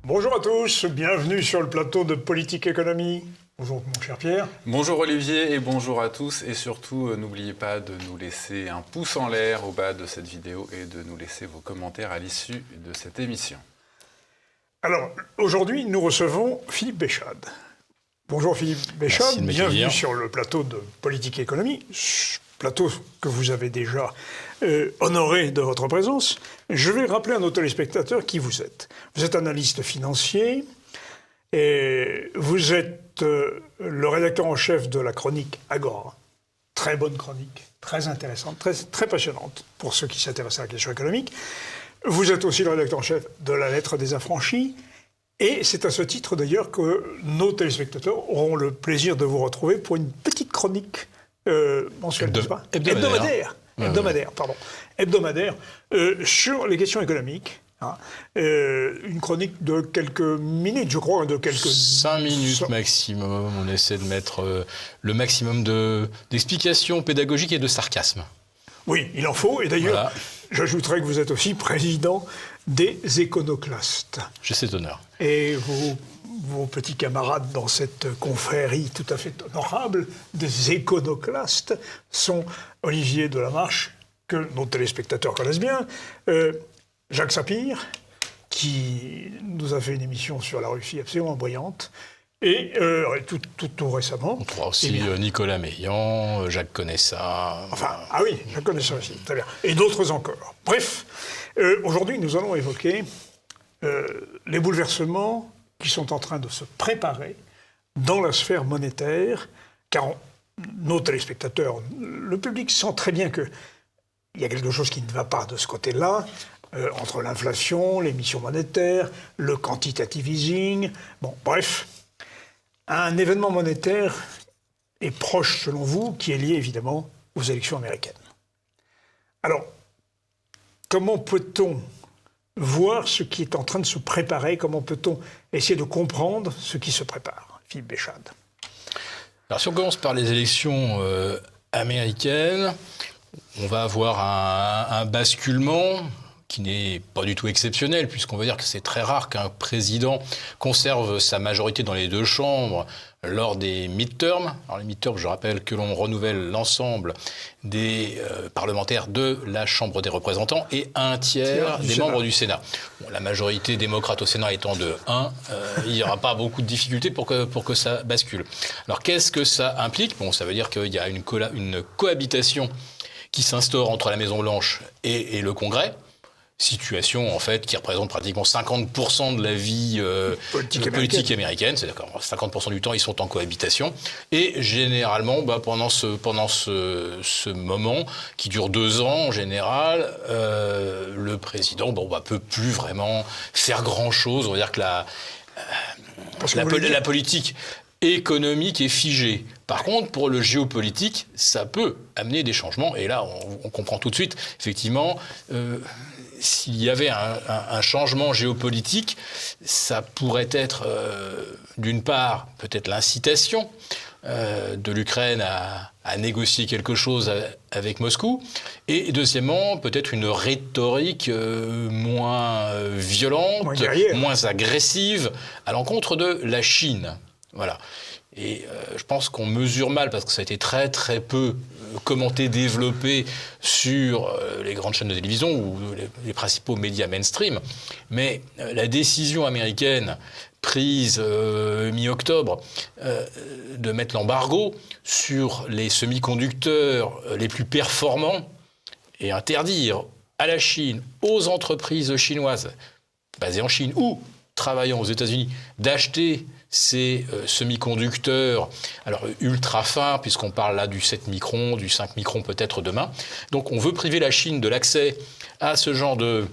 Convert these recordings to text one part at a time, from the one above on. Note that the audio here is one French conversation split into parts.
Bonjour à tous, bienvenue sur le plateau de Politique Économie. Bonjour mon cher Pierre. Bonjour Olivier et bonjour à tous. Et surtout, n'oubliez pas de nous laisser un pouce en l'air au bas de cette vidéo et de nous laisser vos commentaires à l'issue de cette émission. Alors, aujourd'hui, nous recevons Philippe Béchade. Bonjour Philippe Béchade, bienvenue sur le plateau de Politique Économie, plateau que vous avez déjà honoré de votre présence. Je vais rappeler à nos téléspectateurs qui vous êtes. Vous êtes analyste financier et vous êtes le rédacteur en chef de la chronique Agora. Très bonne chronique, très intéressante, très passionnante pour ceux qui s'intéressent à la question économique. Vous êtes aussi le rédacteur en chef de la Lettre des Affranchis. Et c'est à ce titre d'ailleurs que nos téléspectateurs auront le plaisir de vous retrouver pour une petite chronique mensuelle, n'est-ce pas ? Hebdomadaire, sur les questions économiques. Une chronique de quelques minutes, je crois, de quelques... 5 minutes maximum. On essaie de mettre le maximum d'explications pédagogiques et de sarcasme. Oui, il en faut. Et d'ailleurs, j'ajouterais que vous êtes aussi président des Éconoclastes. J'ai cet honneur. Et vos petits camarades dans cette confrérie tout à fait honorable des Éconoclastes sont Olivier Delamarche, que nos téléspectateurs connaissent bien, Jacques Sapir, qui nous a fait une émission sur la Russie absolument brillante, et tout récemment... On trouve aussi Nicolas Meillan, Jacques Conessa... Jacques Conessa aussi, très bien. Et d'autres encore. Bref, aujourd'hui, nous allons évoquer les bouleversements qui sont en train de se préparer dans la sphère monétaire, car nos téléspectateurs, le public sent très bien qu'il y a quelque chose qui ne va pas de ce côté-là, entre l'inflation, l'émission monétaire, le quantitative easing, bref, un événement monétaire est proche, selon vous, qui est lié évidemment aux élections américaines. Alors, comment peut-on voir ce qui est en train de se préparer? Comment peut-on essayer de comprendre ce qui se prépare? Philippe Béchade. Alors, si on commence par les élections américaines, on va avoir un basculement qui n'est pas du tout exceptionnel, puisqu'on va dire que c'est très rare qu'un président conserve sa majorité dans les deux chambres lors des midterms. Alors les midterms, je rappelle que l'on renouvelle l'ensemble des parlementaires de la Chambre des représentants et un tiers des membres du Sénat. Bon, la majorité démocrate au Sénat étant de 1, il n'y aura pas beaucoup de difficultés pour que ça bascule. Alors qu'est-ce que ça implique? Bon, ça veut dire qu'il y a une cohabitation qui s'instaure entre la Maison-Blanche et le Congrès. Situation, en fait, qui représente pratiquement 50% de la vie politique américaine. C'est-à-dire que 50% du temps, ils sont en cohabitation. Et généralement, pendant ce moment, qui dure 2 ans en général, le président peut plus vraiment faire grand-chose. On va dire que la politique économique est figée. Par contre, pour le géopolitique, ça peut amener des changements. Et là, on comprend tout de suite, effectivement... S'il y avait un changement géopolitique, ça pourrait être, d'une part, peut-être l'incitation de l'Ukraine à négocier quelque chose avec Moscou, et deuxièmement, peut-être une rhétorique moins violente, moins agressive à l'encontre de la Chine. Voilà. Et je pense qu'on mesure mal, parce que ça a été très très peu commenté, développé sur les grandes chaînes de télévision ou les principaux médias mainstream. Mais la décision américaine prise mi-octobre de mettre l'embargo sur les semi-conducteurs les plus performants et interdire à la Chine, aux entreprises chinoises basées en Chine ou travaillant aux États-Unis, d'acheter ces semi-conducteurs, alors ultra fins, puisqu'on parle là du 7 microns, du 5 microns peut-être demain. Donc on veut priver la Chine de l'accès à ce genre de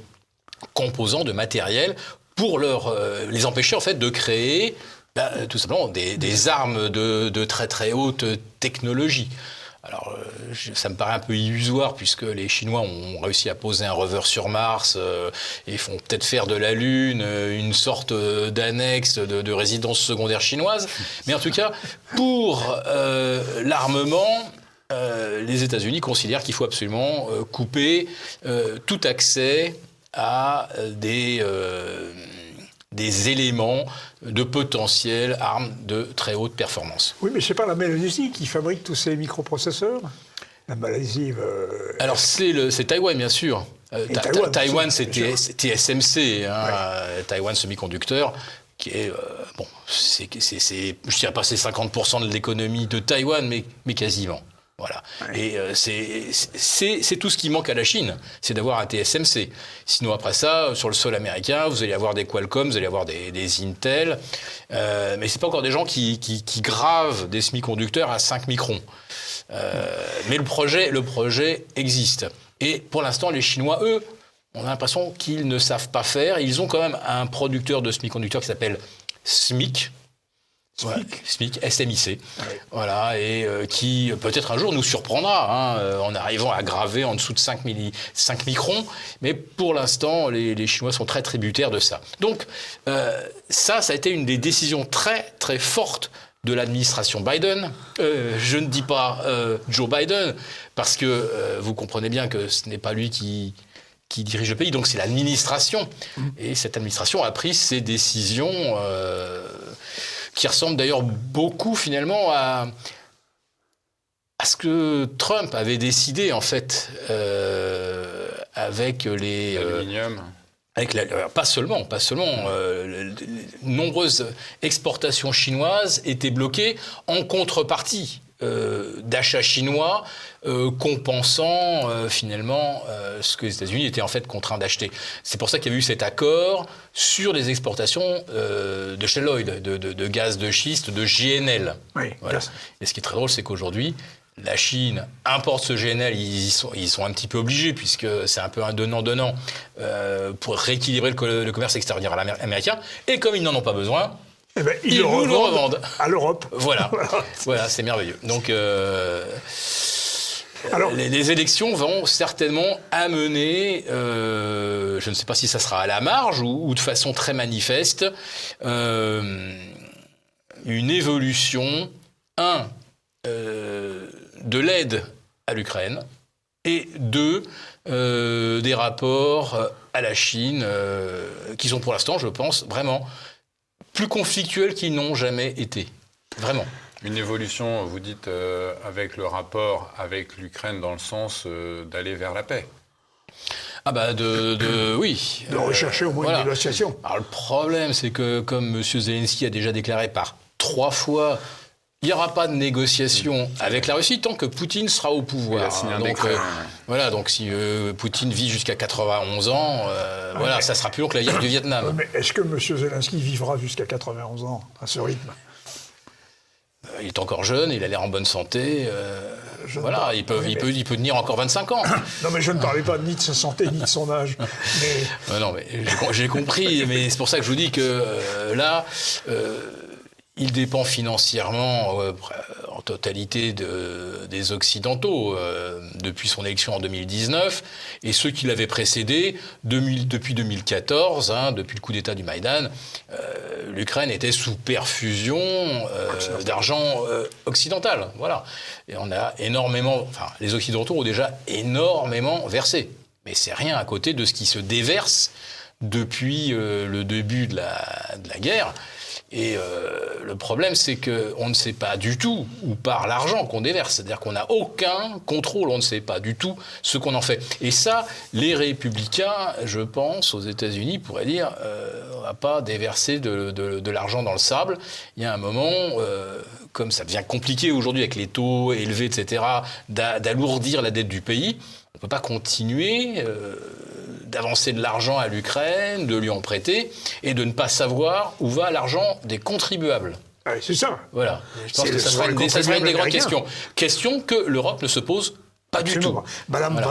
composants, de matériel, pour les empêcher en fait de créer tout simplement des armes de très très haute technologie. Alors, ça me paraît un peu illusoire, puisque les Chinois ont réussi à poser un rover sur Mars et font peut-être faire de la Lune une sorte d'annexe de résidence secondaire chinoise. Mais en tout cas, pour l'armement, les États-Unis considèrent qu'il faut absolument couper tout accès à des éléments de potentielles armes de très haute performance. Oui, mais c'est pas la Malaisie qui fabrique tous ces microprocesseurs. La Malaisie... Alors c'est Taïwan, bien sûr. Taïwan, c'est TSMC, Taïwan Semiconductor, qui est, je dirais pas c'est 50% de l'économie de Taïwan, mais quasiment. Voilà. Ouais. Et c'est tout ce qui manque à la Chine, c'est d'avoir un TSMC. Sinon, après ça, sur le sol américain, vous allez avoir des Qualcomm, vous allez avoir des Intel, mais c'est pas encore des gens qui gravent des semi-conducteurs à 5 microns. Mais le projet existe. Et pour l'instant, les Chinois, eux, on a l'impression qu'ils ne savent pas faire. Ils ont quand même un producteur de semi-conducteurs qui s'appelle SMIC. SMIC, SMIC, ouais. Voilà, et qui peut-être un jour nous surprendra en arrivant à graver en dessous de 5 microns, mais pour l'instant, les Chinois sont très tributaires de ça. Donc, ça a été une des décisions très, très fortes de l'administration Biden. Je ne dis pas Joe Biden, parce que vous comprenez bien que ce n'est pas lui qui dirige le pays, donc c'est l'administration. Et cette administration a pris ces décisions qui ressemble d'ailleurs beaucoup finalement à ce que Trump avait décidé en fait avec les l'aluminium. Pas seulement. Nombreuses exportations chinoises étaient bloquées en contrepartie d'achats chinois compensant finalement ce que les États-Unis étaient en fait contraints d'acheter. C'est pour ça qu'il y a eu cet accord sur les exportations de Shell Oil, de gaz de schiste, de GNL. Oui, voilà. Et ce qui est très drôle, c'est qu'aujourd'hui, la Chine importe ce GNL, ils sont un petit peu obligés, puisque c'est un peu un donnant-donnant pour rééquilibrer le commerce extérieur américain. Et comme ils n'en ont pas besoin, eh ben, ils nous le revendent à l'Europe. Voilà, c'est merveilleux. Donc, alors, les élections vont certainement amener, je ne sais pas si ça sera à la marge ou de façon très manifeste, une évolution, de l'aide à l'Ukraine et des rapports à la Chine qui sont pour l'instant, je pense, vraiment plus conflictuels qu'ils n'ont jamais été. Vraiment. Une évolution, vous dites, avec le rapport avec l'Ukraine dans le sens d'aller vers la paix. Ah bah oui. De rechercher au moins une négociation. Alors le problème, c'est que comme M. Zelensky a déjà déclaré par 3 fois, il n'y aura pas de négociation avec la Russie tant que Poutine sera au pouvoir. Il a signé un décret. Voilà, donc si Poutine vit jusqu'à 91 ans, voilà, ça sera plus long que la guerre du Vietnam. Mais est-ce que M. Zelensky vivra jusqu'à 91 ans à ce rythme ? Il est encore jeune, il a l'air en bonne santé. Voilà, il peut tenir encore 25 ans. Non, mais je ne parlais pas ni de sa santé ni de son âge. Mais... Non, mais j'ai compris, mais c'est pour ça que je vous dis que là... il dépend financièrement en totalité des Occidentaux depuis son élection en 2019 et ceux qui l'avaient précédé depuis 2014, depuis le coup d'État du Maïdan, l'Ukraine était sous perfusion d'argent occidental. Voilà. Et on a les Occidentaux ont déjà énormément versé. Mais c'est rien à côté de ce qui se déverse depuis le début de la guerre. Et le problème, c'est qu'on ne sait pas du tout où part l'argent qu'on déverse. C'est-à-dire qu'on n'a aucun contrôle, on ne sait pas du tout ce qu'on en fait. Et ça, les républicains, je pense, aux États-Unis, pourraient dire on ne va pas déverser de l'argent dans le sable. Il y a un moment, comme ça devient compliqué aujourd'hui avec les taux élevés, etc., d'alourdir la dette du pays, on ne peut pas continuer... d'avancer de l'argent à l'Ukraine, de lui en prêter, et de ne pas savoir où va l'argent des contribuables. Ah, c'est ça. Voilà. Je pense que ça sera une des grandes questions. Question que l'Europe ne se pose pas du tout. Madame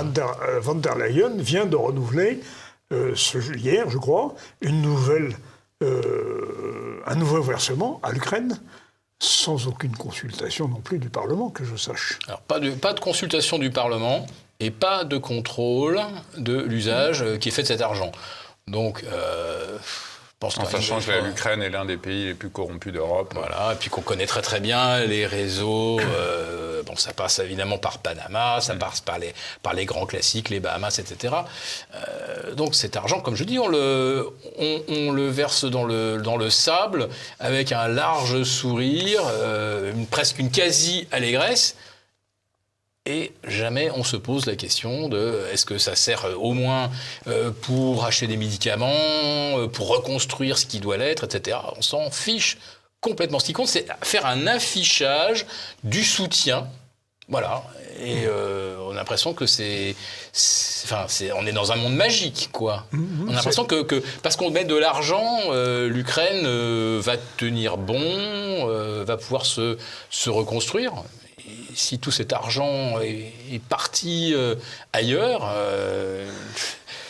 van der Leyen vient de renouveler, hier, je crois, un nouveau versement à l'Ukraine, sans aucune consultation non plus du Parlement, que je sache. Alors, pas de consultation du Parlement. Et pas de contrôle de l'usage qui est fait de cet argent. Donc, en sachant que l'Ukraine est l'un des pays les plus corrompus d'Europe. Voilà, et puis qu'on connaît très très bien les réseaux, Donc ça passe évidemment par Panama, ça passe par les grands classiques, les Bahamas, etc. Donc cet argent, comme je dis, on le verse dans le sable avec un large sourire, presque une quasi-allégresse. Et jamais on se pose la question de est-ce que ça sert au moins pour acheter des médicaments, pour reconstruire ce qui doit l'être, etc. On s'en fiche complètement. Ce qui compte, c'est faire un affichage du soutien. Voilà. Et on a l'impression que on est dans un monde magique, quoi. On a l'impression que parce qu'on met de l'argent, l'Ukraine va tenir bon, va pouvoir se reconstruire. Et si tout cet argent est parti ailleurs...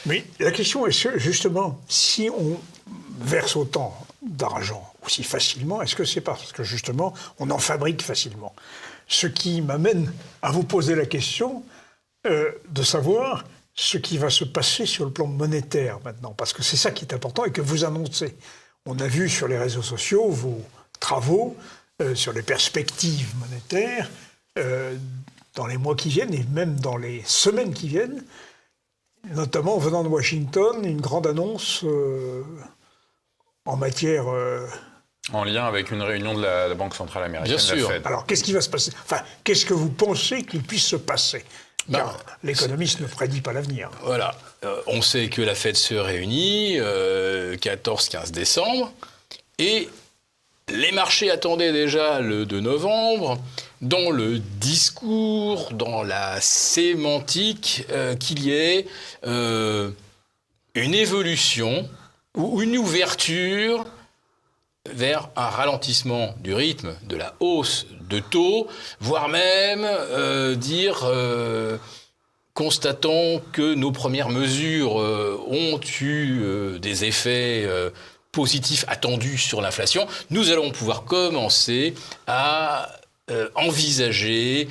Mais la question est justement, si on verse autant d'argent aussi facilement, est-ce que c'est parce que justement on en fabrique facilement? Ce qui m'amène à vous poser la question de savoir ce qui va se passer sur le plan monétaire maintenant, parce que c'est ça qui est important et que vous annoncez. On a vu sur les réseaux sociaux vos travaux sur les perspectives monétaires dans les mois qui viennent et même dans les semaines qui viennent, notamment venant de Washington, une grande annonce en matière... En lien avec une réunion de la Banque centrale américaine, Bien sûr. la Fed. Alors, qu'est-ce qui va se passer? Enfin, qu'est-ce que vous pensez qu'il puisse se passer? Car l'économiste ne prédit pas l'avenir. Voilà. On sait que la Fed se réunit 14-15 décembre et les marchés attendaient déjà le 2 novembre, dans le discours, dans la sémantique, qu'il y ait une évolution ou une ouverture vers un ralentissement du rythme de la hausse de taux, voire même constatant que nos premières mesures ont eu des effets positifs attendus sur l'inflation, nous allons pouvoir commencer à envisager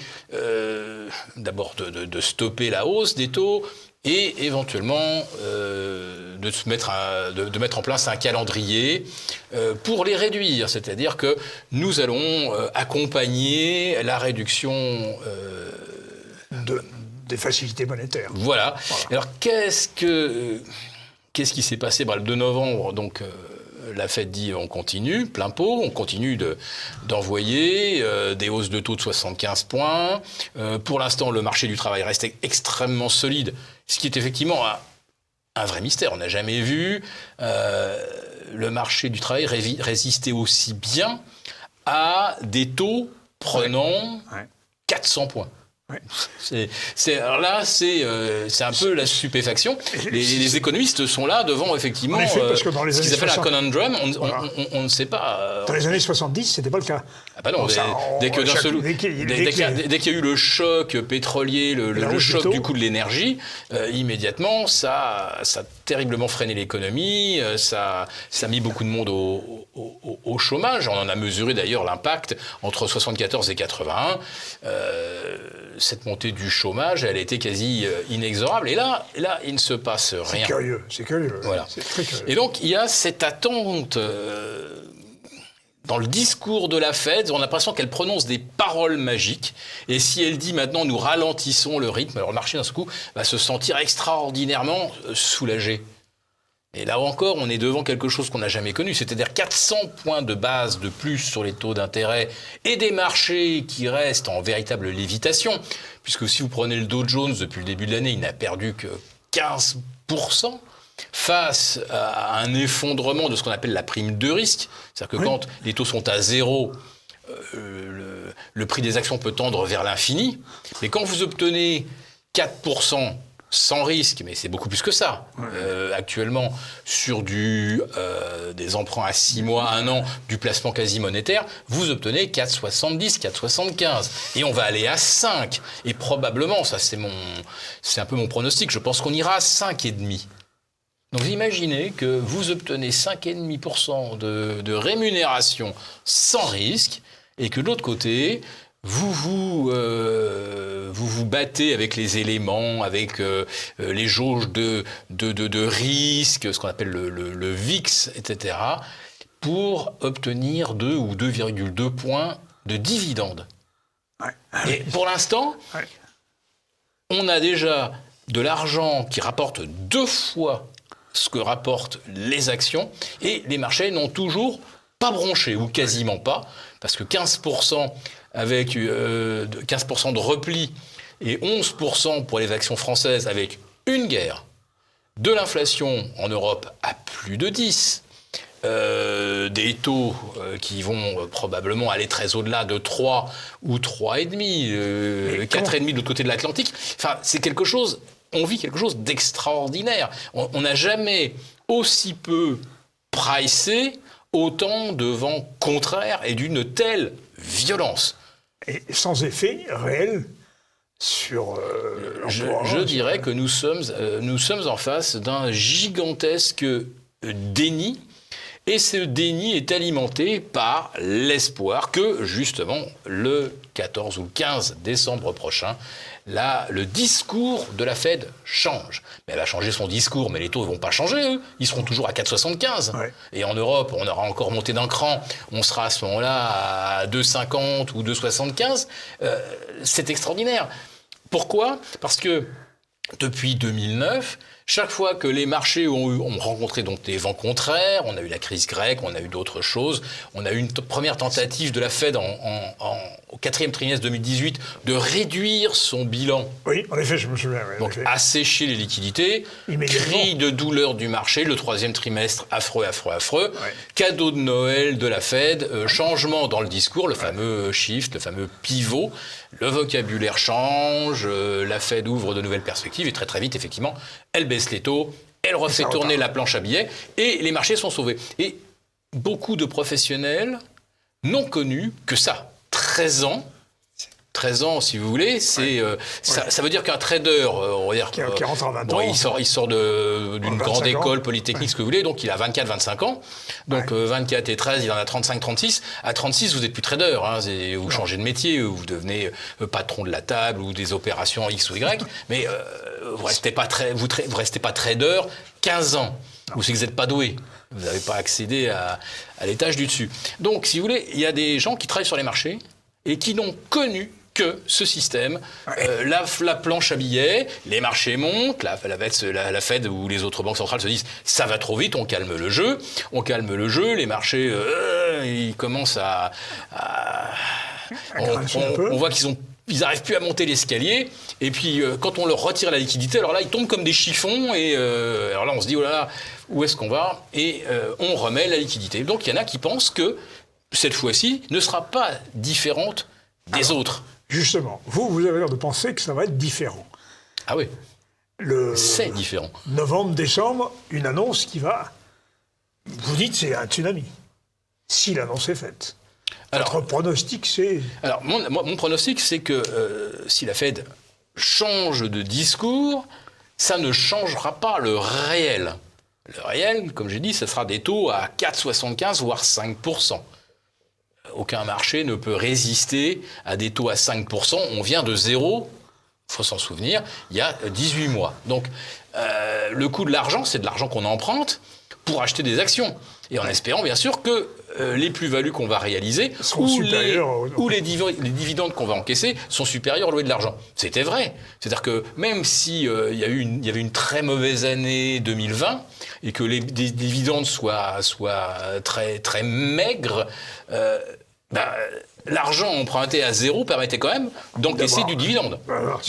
d'abord de stopper la hausse des taux et éventuellement de mettre en place un calendrier pour les réduire. C'est-à-dire que nous allons accompagner la réduction des facilités monétaires. Voilà. Alors qu'est-ce qui s'est passé le 2 novembre, donc la Fed dit on continue, plein pot, on continue d'envoyer des hausses de taux de 75 points. Pour l'instant, le marché du travail reste extrêmement solide, ce qui est effectivement un vrai mystère. On n'a jamais vu le marché du travail résister aussi bien à des taux prenant 400 points. Ouais. Alors là, c'est un peu la stupéfaction. Les économistes sont là devant, effectivement, en effet, parce que dans les ce qu'ils appellent un conundrum. On ne sait pas. Dans les années 70, ce n'était pas le cas. Ah bah non, dès qu'il y a eu le choc pétrolier, le choc du coût de l'énergie, immédiatement, ça a terriblement freiné l'économie, ça a mis beaucoup de monde au chômage. On en a mesuré d'ailleurs l'impact entre 74 et 81. Cette montée du chômage, elle était quasi inexorable. Et là, il ne se passe rien. C'est curieux. Voilà. C'est très curieux. Et donc, il y a cette attente dans le discours de la Fed. On a l'impression qu'elle prononce des paroles magiques. Et si elle dit maintenant, nous ralentissons le rythme, alors le marché, d'un seul coup, va se sentir extraordinairement soulagé. Et là encore, on est devant quelque chose qu'on n'a jamais connu, c'est-à-dire 400 points de base de plus sur les taux d'intérêt et des marchés qui restent en véritable lévitation, puisque si vous prenez le Dow Jones depuis le début de l'année, il n'a perdu que 15% face à un effondrement de ce qu'on appelle la prime de risque. C'est-à-dire que quand les taux sont à zéro, le prix des actions peut tendre vers l'infini, mais quand vous obtenez 4%, sans risque, mais c'est beaucoup plus que ça. Actuellement, sur des emprunts à 6 mois, 1 an, du placement quasi monétaire, vous obtenez 4,70, 4,75. Et on va aller à 5. Et probablement, ça c'est un peu mon pronostic, je pense qu'on ira à 5,5. Donc vous imaginez que vous obtenez 5,5% de rémunération sans risque, et que de l'autre côté, vous vous battez avec les éléments, avec les jauges de risque, ce qu'on appelle le VIX, etc., pour obtenir 2 ou 2,2 points de dividendes. Ouais. Et pour l'instant, Ouais. on a déjà de l'argent qui rapporte 2 fois ce que rapportent les actions, et les marchés n'ont toujours pas bronché, ou quasiment pas, parce que 15% avec 15% de repli et 11% pour les actions françaises avec une guerre, de l'inflation en Europe à plus de 10%, des taux qui vont probablement aller très au-delà de 3 ou 3,5, 4,5 de l'autre côté de l'Atlantique. Enfin, c'est quelque chose, on vit quelque chose d'extraordinaire. On n'a jamais aussi peu pricé autant de vents contraires et d'une telle violence. Et sans effet réel sur l'emploi. Je dirais que nous sommes en face d'un gigantesque déni. Et ce déni est alimenté par l'espoir que, justement, le 14 ou le 15 décembre prochain, là, le discours de la Fed change. Mais elle va changer son discours, mais les taux ne vont pas changer, eux. Ils seront toujours à 4,75. Ouais. Et en Europe, on aura encore monté d'un cran. On sera à ce moment-là à 2,50 ou 2,75. C'est extraordinaire. Pourquoi ? Parce que depuis 2009, chaque fois que les marchés ont rencontré donc des vents contraires, on a eu la crise grecque, on a eu d'autres choses, on a eu une première tentative de la Fed au 4e trimestre 2018 de réduire son bilan. Oui, en effet, je me souviens. Oui, Donc assécher les liquidités, cri de douleur du marché, le 3e trimestre affreux. Ouais. Cadeau de Noël de la Fed, changement dans le discours, le fameux shift, le fameux pivot, le vocabulaire change, la Fed ouvre de nouvelles perspectives et très très vite, effectivement, elle baisse les taux, elle refait tourner la planche à billets et les marchés sont sauvés. Et beaucoup de professionnels n'ont connu que ça. 13 ans, si vous voulez, c'est ça veut dire qu'un trader, on va dire, qui rentre à 20 ans, il sort d'une grande école polytechnique, ce que vous voulez, donc il a 24-25 ans. Donc 24 et 13, il en a 35-36. À 36, vous n'êtes plus trader, hein, vous changez de métier, vous devenez patron de la table ou des opérations X ou Y, mais vous restez pas trader 15 ans. Ou c'est que vous n'êtes pas doué. Vous n'avez pas accédé à l'étage du dessus. Donc, si vous voulez, il y a des gens qui travaillent sur les marchés et qui n'ont connu que ce système, la planche à billets, les marchés montent, la Fed ou les autres banques centrales se disent ça va trop vite, on calme le jeu, les marchés ils commencent on voit ils n'arrivent plus à monter l'escalier, et puis quand on leur retire la liquidité, alors là, ils tombent comme des chiffons, et alors là, on se dit, oh là là, où est-ce qu'on va ? Et on remet la liquidité. Donc il y en a qui pensent que cette fois-ci ne sera pas différente des autres. Justement, vous avez l'air de penser que ça va être différent. Ah oui, c'est différent. Novembre, décembre, une annonce qui va... Vous dites c'est un tsunami, si l'annonce est faite. Votre pronostic, c'est... Alors, mon pronostic, c'est que si la Fed change de discours, ça ne changera pas le réel. Le réel, comme j'ai dit, ce sera des taux à 4,75 voire 5%. Aucun marché ne peut résister à des taux à 5%. On vient de zéro, il faut s'en souvenir, il y a 18 mois. Donc, le coût de l'argent, c'est de l'argent qu'on emprunte pour acheter des actions. Et en espérant, bien sûr, que les plus-values qu'on va réaliser ou les dividendes qu'on va encaisser sont supérieurs au louer de l'argent. C'était vrai. C'est-à-dire que même si il y avait une très mauvaise année 2020 et que les dividendes soient très, très maigres, l'argent emprunté à zéro permettait quand même d'encaisser du dividende.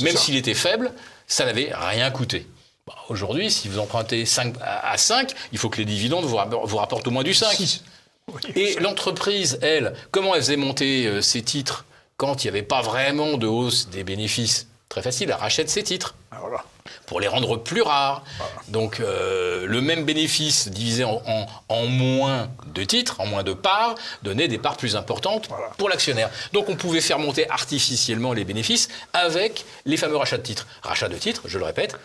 Même s'il était faible, ça n'avait rien coûté. Aujourd'hui, si vous empruntez 5 à 5, il faut que les dividendes vous rapportent au moins du 5. 6. Oui, et l'entreprise, elle, comment elle faisait monter ses titres quand il n'y avait pas vraiment de hausse des bénéfices ? Très facile, elle rachète ses titres pour les rendre plus rares. Voilà. Donc, le même bénéfice divisé en moins de titres, en moins de parts, donnait des parts plus importantes pour l'actionnaire. Donc, on pouvait faire monter artificiellement les bénéfices avec les fameux rachats de titres. Rachat de titres, je le répète,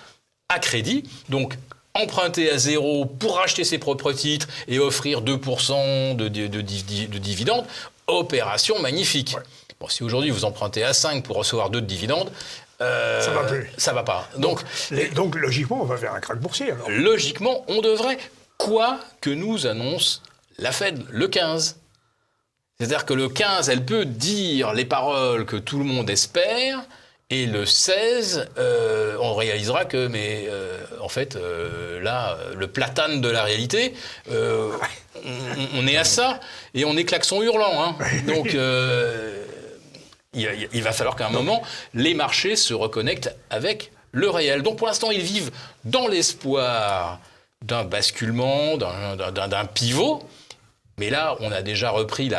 à crédit, donc emprunter à zéro pour acheter ses propres titres et offrir 2% de dividendes, opération magnifique. Ouais. Bon, si aujourd'hui vous empruntez à 5 pour recevoir 2 de dividendes, ça va plus. Ça va pas. Donc, logiquement, on va vers un krach boursier. Alors. Logiquement, on devrait, quoi que nous annonce la Fed le 15. C'est-à-dire que le 15, elle peut dire les paroles que tout le monde espère, et le 16, on réalisera que, en fait, là, le platane de la réalité, on est à ça, et on est klaxon hurlant. Hein. Donc, il va falloir qu'à un moment, les marchés se reconnectent avec le réel. Donc, pour l'instant, ils vivent dans l'espoir d'un basculement, d'un pivot. Mais là, on a déjà repris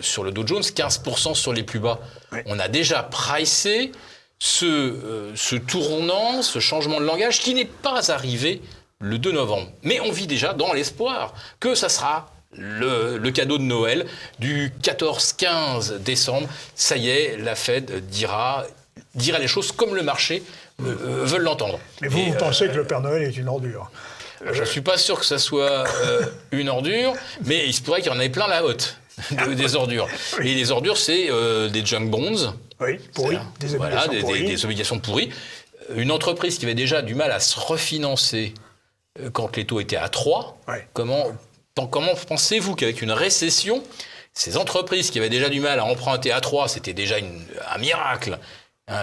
sur le Dow Jones 15% sur les plus bas. Oui. On a déjà pricé ce tournant, ce changement de langage qui n'est pas arrivé le 2 novembre. Mais on vit déjà dans l'espoir que ça sera le cadeau de Noël du 14-15 décembre. Ça y est, la Fed dira les choses comme le marché veut l'entendre. Mais vous pensez que le Père Noël est une ordure? Je ne suis pas sûr que ça soit une ordure, mais il se pourrait qu'il y en ait plein la hotte des ordures. Oui. Et les ordures, c'est des junk bonds. Oui, pourris. Des obligations pourries. Une entreprise qui avait déjà du mal à se refinancer quand les taux étaient à 3, comment pensez-vous qu'avec une récession, ces entreprises qui avaient déjà du mal à emprunter à 3, c'était déjà un miracle,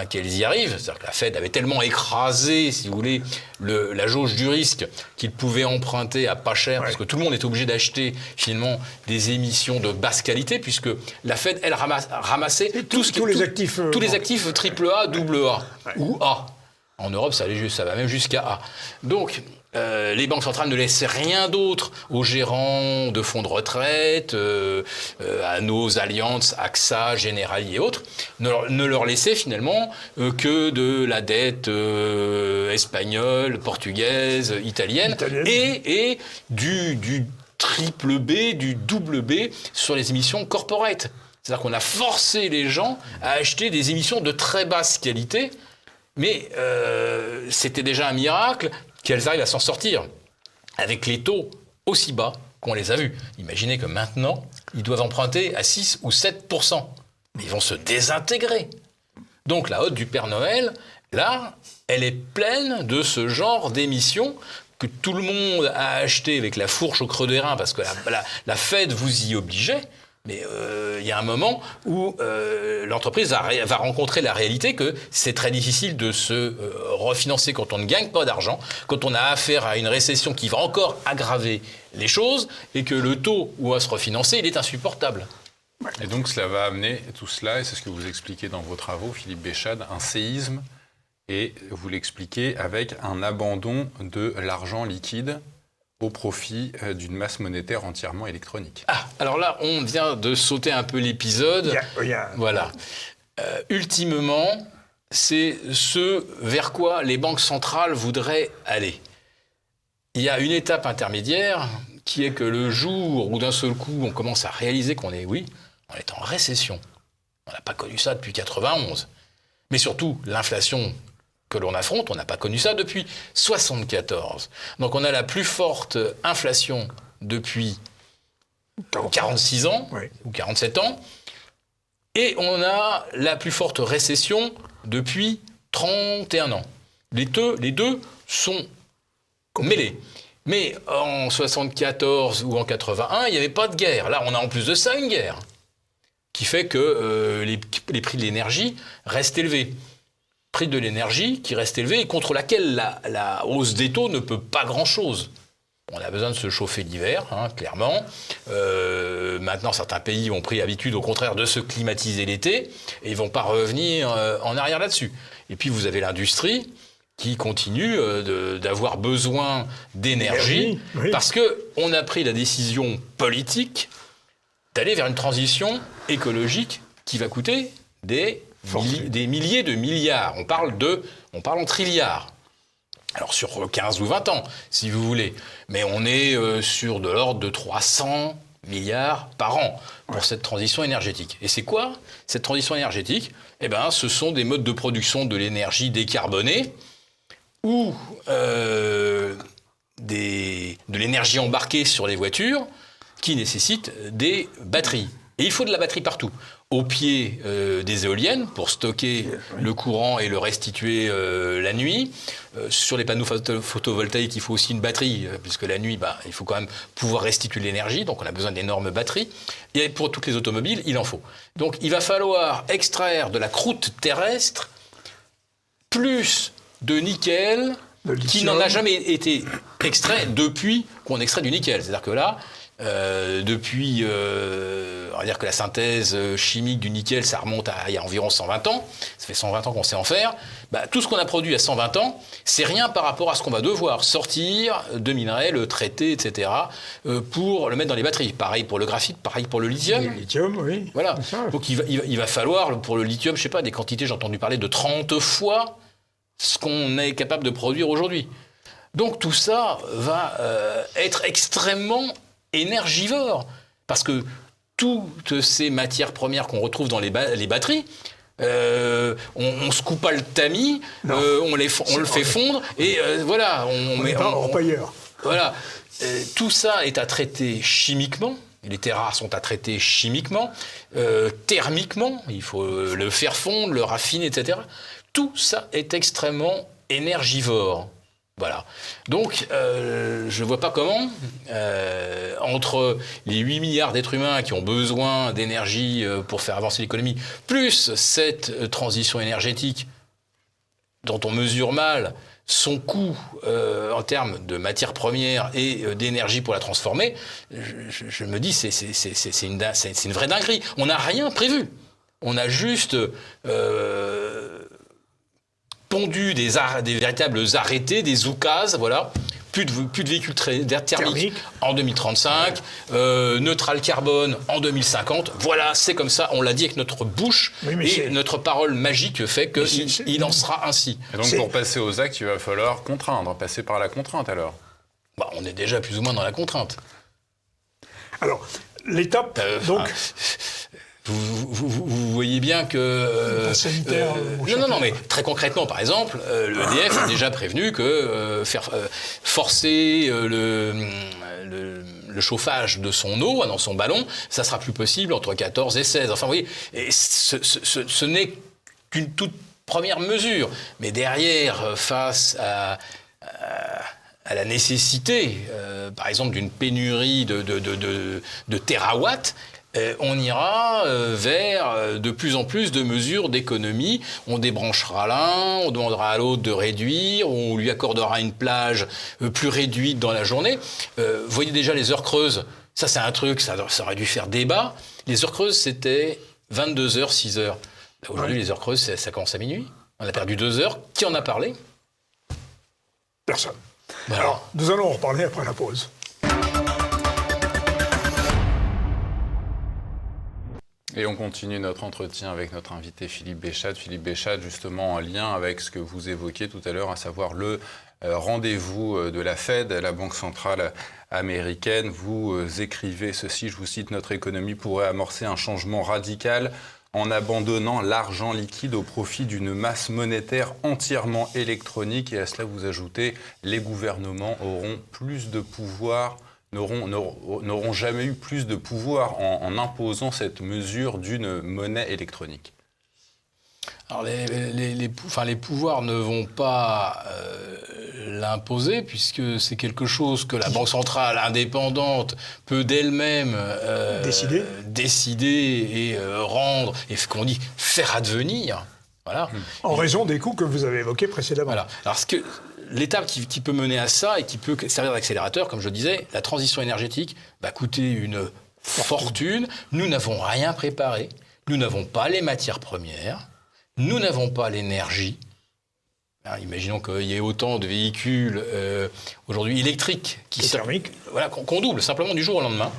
qu'elles y arrivent. C'est-à-dire que la Fed avait tellement écrasé, si vous voulez, la jauge du risque qu'ils pouvaient emprunter à pas cher, parce que tout le monde est obligé d'acheter finalement des émissions de basse qualité, puisque la Fed, elle, ramassait tous les actifs AAA, AA ou A. En Europe, ça va même jusqu'à A. Donc, les banques centrales ne laissaient rien d'autre aux gérants de fonds de retraite, à nos alliances, AXA, Generali et autres, ne leur laissaient finalement que de la dette espagnole, portugaise, italienne. Et du triple B, du double B sur les émissions corporate. C'est-à-dire qu'on a forcé les gens à acheter des émissions de très basse qualité, mais c'était déjà un miracle qu'elles arrivent à s'en sortir avec les taux aussi bas qu'on les a vus. Imaginez que maintenant, ils doivent emprunter à 6 ou 7%. Mais ils vont se désintégrer. Donc la hotte du Père Noël, là, elle est pleine de ce genre d'émissions que tout le monde a acheté avec la fourche au creux des reins parce que la Fed vous y obligeait. Mais il y a un moment où l'entreprise va rencontrer la réalité que c'est très difficile de se refinancer quand on ne gagne pas d'argent, quand on a affaire à une récession qui va encore aggraver les choses et que le taux où on va se refinancer, il est insupportable. Et donc cela va amener tout cela, et c'est ce que vous expliquez dans vos travaux, Philippe Béchade, un séisme, et vous l'expliquez avec un abandon de l'argent liquide au profit d'une masse monétaire entièrement électronique. Ah, alors là, on vient de sauter un peu l'épisode. Voilà. Ultimement, c'est ce vers quoi les banques centrales voudraient aller. Il y a une étape intermédiaire qui est que le jour où d'un seul coup, on commence à réaliser qu'on est en récession. On n'a pas connu ça depuis 91. Mais surtout, l'inflation que l'on affronte, on n'a pas connu ça depuis 1974. Donc on a la plus forte inflation depuis 46 ans, ou 47 ans, et on a la plus forte récession depuis 31 ans. Les deux sont mêlés. Mais en 74 ou en 81, il n'y avait pas de guerre. Là, on a en plus de ça une guerre, qui fait que les prix de l'énergie restent élevés. Prix de l'énergie qui reste élevé et contre laquelle la hausse des taux ne peut pas grand-chose. On a besoin de se chauffer l'hiver, clairement. Maintenant, certains pays ont pris l'habitude, au contraire, de se climatiser l'été et ils ne vont pas revenir en arrière là-dessus. Et puis, vous avez l'industrie qui continue d'avoir besoin d'énergie parce qu'on a pris la décision politique d'aller vers une transition écologique qui va coûter des milliers de milliards. On parle en trilliards. Alors sur 15 ou 20 ans, si vous voulez. Mais on est sur de l'ordre de 300 milliards par an pour cette transition énergétique. Et c'est quoi cette transition énergétique ? Ce sont des modes de production de l'énergie décarbonée ou de l'énergie embarquée sur les voitures qui nécessitent des batteries. Et il faut de la batterie partout. au pied des éoliennes pour stocker le courant et le restituer la nuit. Sur les panneaux photovoltaïques, il faut aussi une batterie, puisque la nuit, il faut quand même pouvoir restituer l'énergie, donc on a besoin d'énormes batteries. Et pour toutes les automobiles, il en faut. Donc il va falloir extraire de la croûte terrestre plus de nickel qui n'en a jamais été extrait depuis qu'on extrait du nickel. C'est-à-dire que là, on va dire que la synthèse chimique du nickel, ça remonte à il y a environ 120 ans. Ça fait 120 ans qu'on sait en faire. Tout ce qu'on a produit à 120 ans, c'est rien par rapport à ce qu'on va devoir sortir de minerais, le traiter, etc., pour le mettre dans les batteries. Pareil pour le graphite, pareil pour le lithium. Le lithium, oui. Voilà. Donc il va falloir, pour le lithium, je sais pas, des quantités, j'ai entendu parler de 30 fois ce qu'on est capable de produire aujourd'hui. Donc tout ça va être extrêmement énergivore, parce que toutes ces matières premières qu'on retrouve dans les batteries, on se coupe pas le tamis, on le fait fondre, et voilà, on met en pailleur. Voilà, tout ça est à traiter chimiquement. Les terres rares sont à traiter chimiquement, thermiquement, il faut le faire fondre, le raffiner, etc. Tout ça est extrêmement énergivore. Voilà. Donc, je ne vois pas comment, entre les 8 milliards d'êtres humains qui ont besoin d'énergie pour faire avancer l'économie, plus cette transition énergétique dont on mesure mal son coût en termes de matières premières et d'énergie pour la transformer, je me dis c'est une vraie dinguerie. On n'a rien prévu. On a juste pondu des véritables arrêtés, des oukases, voilà. Plus de véhicules thermiques en 2035, neutral carbone en 2050. Voilà, c'est comme ça, on l'a dit avec notre bouche, et notre parole magique fait qu'il en sera ainsi. Et donc pour passer aux actes, il va falloir contraindre, passer par la contrainte alors. On est déjà plus ou moins dans la contrainte. Alors, l'étape, donc... Vous voyez bien que... sanitaire... non, mais très concrètement, par exemple, l'EDF a déjà prévenu que forcer le chauffage de son eau dans son ballon, ça sera plus possible entre 14 et 16. Enfin, vous voyez, et ce n'est qu'une toute première mesure. Mais derrière, face à la nécessité, par exemple, d'une pénurie de terawatts, on ira vers de plus en plus de mesures d'économie. On débranchera l'un, on demandera à l'autre de réduire, on lui accordera une plage plus réduite dans la journée. Vous voyez déjà les heures creuses. Ça, c'est un truc, ça aurait dû faire débat. Les heures creuses, c'était 22h, 6h. Aujourd'hui, les heures creuses, ça commence à minuit. On a perdu 2 heures. Qui en a parlé ? Personne. Voilà. Alors, nous allons en reparler après la pause. Et on continue notre entretien avec notre invité Philippe Béchade. Philippe Béchade, justement en lien avec ce que vous évoquiez tout à l'heure, à savoir le rendez-vous de la Fed, la Banque centrale américaine. Vous écrivez ceci, je vous cite: « Notre économie pourrait amorcer un changement radical en abandonnant l'argent liquide au profit d'une masse monétaire entièrement électronique. » Et à cela, vous ajoutez: « Les gouvernements auront plus de pouvoir, n'auront jamais eu plus de pouvoir en imposant cette mesure d'une monnaie électronique. » Alors les pouvoirs ne vont pas l'imposer, puisque c'est quelque chose que la Banque centrale indépendante peut d'elle-même décider et rendre, et qu'on dit faire advenir. Voilà. En raison des coûts que vous avez évoqués précédemment. Voilà. Alors l'étape qui peut mener à ça et qui peut servir d'accélérateur, comme je disais, la transition énergétique va coûter une fortune. Nous n'avons rien préparé. Nous n'avons pas les matières premières. Nous n'avons pas l'énergie. Alors, imaginons qu'il y ait autant de véhicules aujourd'hui électriques qu'on double simplement du jour au lendemain.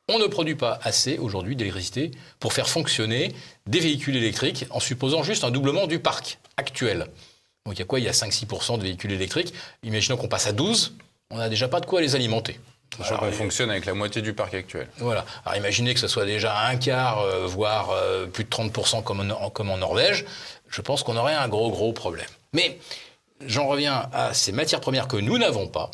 On ne produit pas assez aujourd'hui d'électricité pour faire fonctionner des véhicules électriques en supposant juste un doublement du parc actuel. Donc il y a quoi ? Il y a 5-6% de véhicules électriques. Imaginons qu'on passe à 12, on n'a déjà pas de quoi les alimenter. Alors, on fonctionne avec la moitié du parc actuel. Voilà. Alors imaginez que ce soit déjà un quart, voire plus de 30% comme en Norvège. Je pense qu'on aurait un gros problème. Mais j'en reviens à ces matières premières que nous n'avons pas.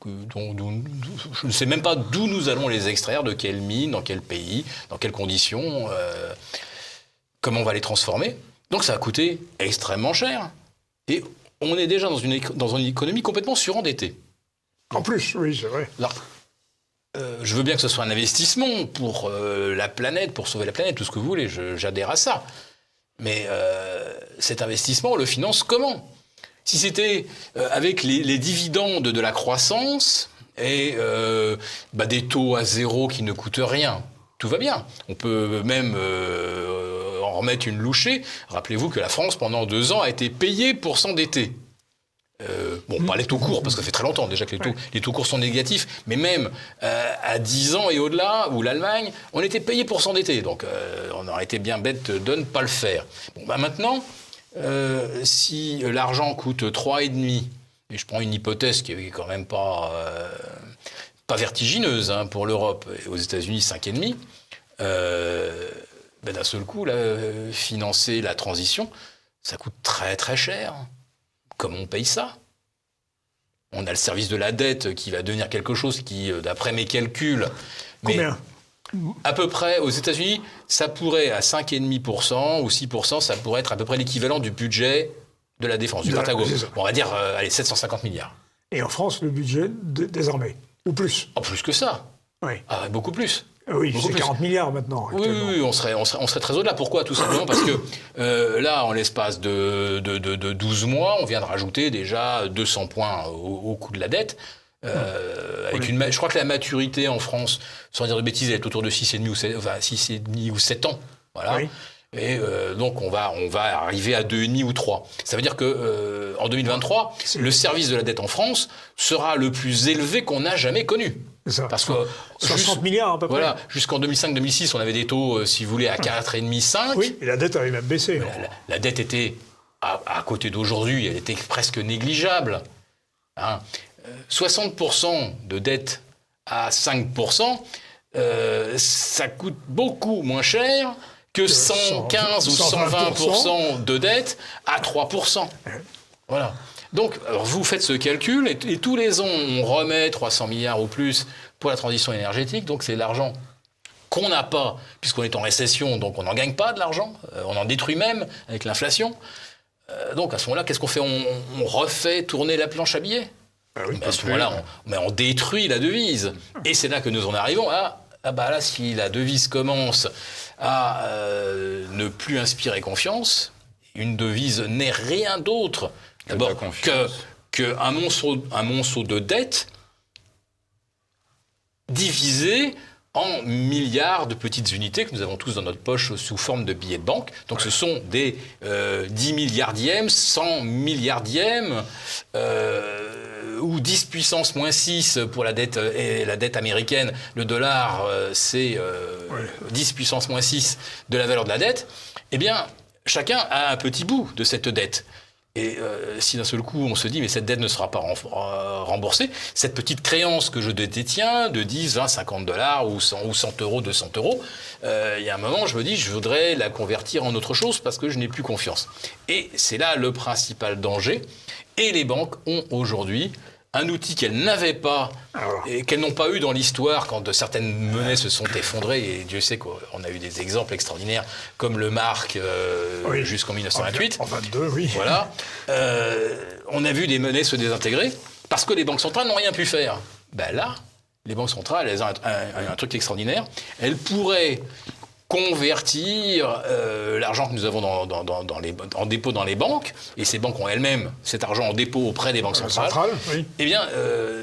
je ne sais même pas d'où nous allons les extraire, de quelle mine, dans quel pays, dans quelles conditions, comment on va les transformer. Donc ça a coûté extrêmement cher. Et on est déjà dans une économie complètement surendettée. En plus, oui, c'est vrai. Alors, je veux bien que ce soit un investissement pour la planète, pour sauver la planète, tout ce que vous voulez, j'adhère à ça. Mais cet investissement, on le finance comment ? Si c'était avec les dividendes de la croissance et des taux à zéro qui ne coûtent rien, tout va bien. On peut même en remettre une louchée. Rappelez-vous que la France, pendant 2 ans, a été payée pour s'endetter. Pas les taux courts, parce que ça fait très longtemps déjà que les taux courts sont négatifs, mais même à 10 ans et au-delà, où l'Allemagne, on était payé pour s'endetter. Donc on aurait été bien bête de ne pas le faire. Maintenant, si l'argent coûte 3,5, et je prends une hypothèse qui est quand même pas vertigineuse pour l'Europe, et aux États-Unis 5,5, d'un seul coup, là, financer la transition, ça coûte très très cher. Comment on paye ça ? On a le service de la dette qui va devenir quelque chose qui, d'après mes calculs... Combien ? À peu près, aux États-Unis, ça pourrait, à 5,5% ou 6%, ça pourrait être à peu près l'équivalent du budget de la défense, du Pentagone. On va dire, 750 milliards. Et en France, le budget des armées, ou plus ? Oh, plus que ça. Oui. Ah, beaucoup plus. Oui, beaucoup c'est plus. 40 milliards maintenant. Oui, on serait très au-delà. Pourquoi ? Tout simplement parce que là, en l'espace de 12 mois, on vient de rajouter déjà 200 points au coût de la dette. Je crois que la maturité en France, sans dire de bêtises, elle est autour de 6,5 ou 7 ans. Voilà. Oui. Et donc, on va arriver à 2,5 ou 3. Ça veut dire que en 2023, le service de la dette en France sera le plus élevé qu'on a jamais connu. C'est ça. Parce que 60 milliards à peu près. Voilà, jusqu'en 2005-2006, on avait des taux, si vous voulez, à 4,5, 5. Oui, et la dette avait même baissé. La dette était, à côté d'aujourd'hui, elle était presque négligeable. 60% de dette à 5%, ça coûte beaucoup moins cher que 115 ou 120% de dette à 3%. Voilà. Donc, alors vous faites ce calcul et tous les ans, on remet 300 milliards ou plus pour la transition énergétique. Donc, c'est l'argent qu'on n'a pas, puisqu'on est en récession, donc on n'en gagne pas de l'argent. On en détruit même avec l'inflation. Donc, à ce moment-là, qu'est-ce qu'on fait ? On refait tourner la planche à billets. À ce moment-là, on détruit la devise. Et c'est là que nous en arrivons à... là, si la devise commence à ne plus inspirer confiance, une devise n'est rien d'autre d'abord qu'un monceau de dettes divisé en milliards de petites unités que nous avons tous dans notre poche sous forme de billets de banque. Donc ce sont des 10 milliardièmes, 100 milliardièmes, ou 10 puissance moins 6 pour la dette américaine. Le dollar, c'est 10 puissance moins 6 de la valeur de la dette. Eh bien, chacun a un petit bout de cette dette. Et si d'un seul coup on se dit mais cette dette ne sera pas remboursée, cette petite créance que je détiens de 10, 20, 50 dollars ou 100 euros, 200 euros, il y a un moment je me dis je voudrais la convertir en autre chose parce que je n'ai plus confiance. Et c'est là le principal danger. Et les banques ont aujourd'hui un outil qu'elles n'avaient pas et qu'elles n'ont pas eu dans l'histoire quand certaines monnaies se sont effondrées. Et Dieu sait qu'on a eu des exemples extraordinaires comme le mark jusqu'en 1928. En 22, oui. Voilà. On a vu des monnaies se désintégrer parce que les banques centrales n'ont rien pu faire. Là, les banques centrales, elles ont un truc extraordinaire. Elles pourraient convertir l'argent que nous avons en dépôt dans les banques, et ces banques ont elles-mêmes cet argent en dépôt auprès des banques centrales, eh bien,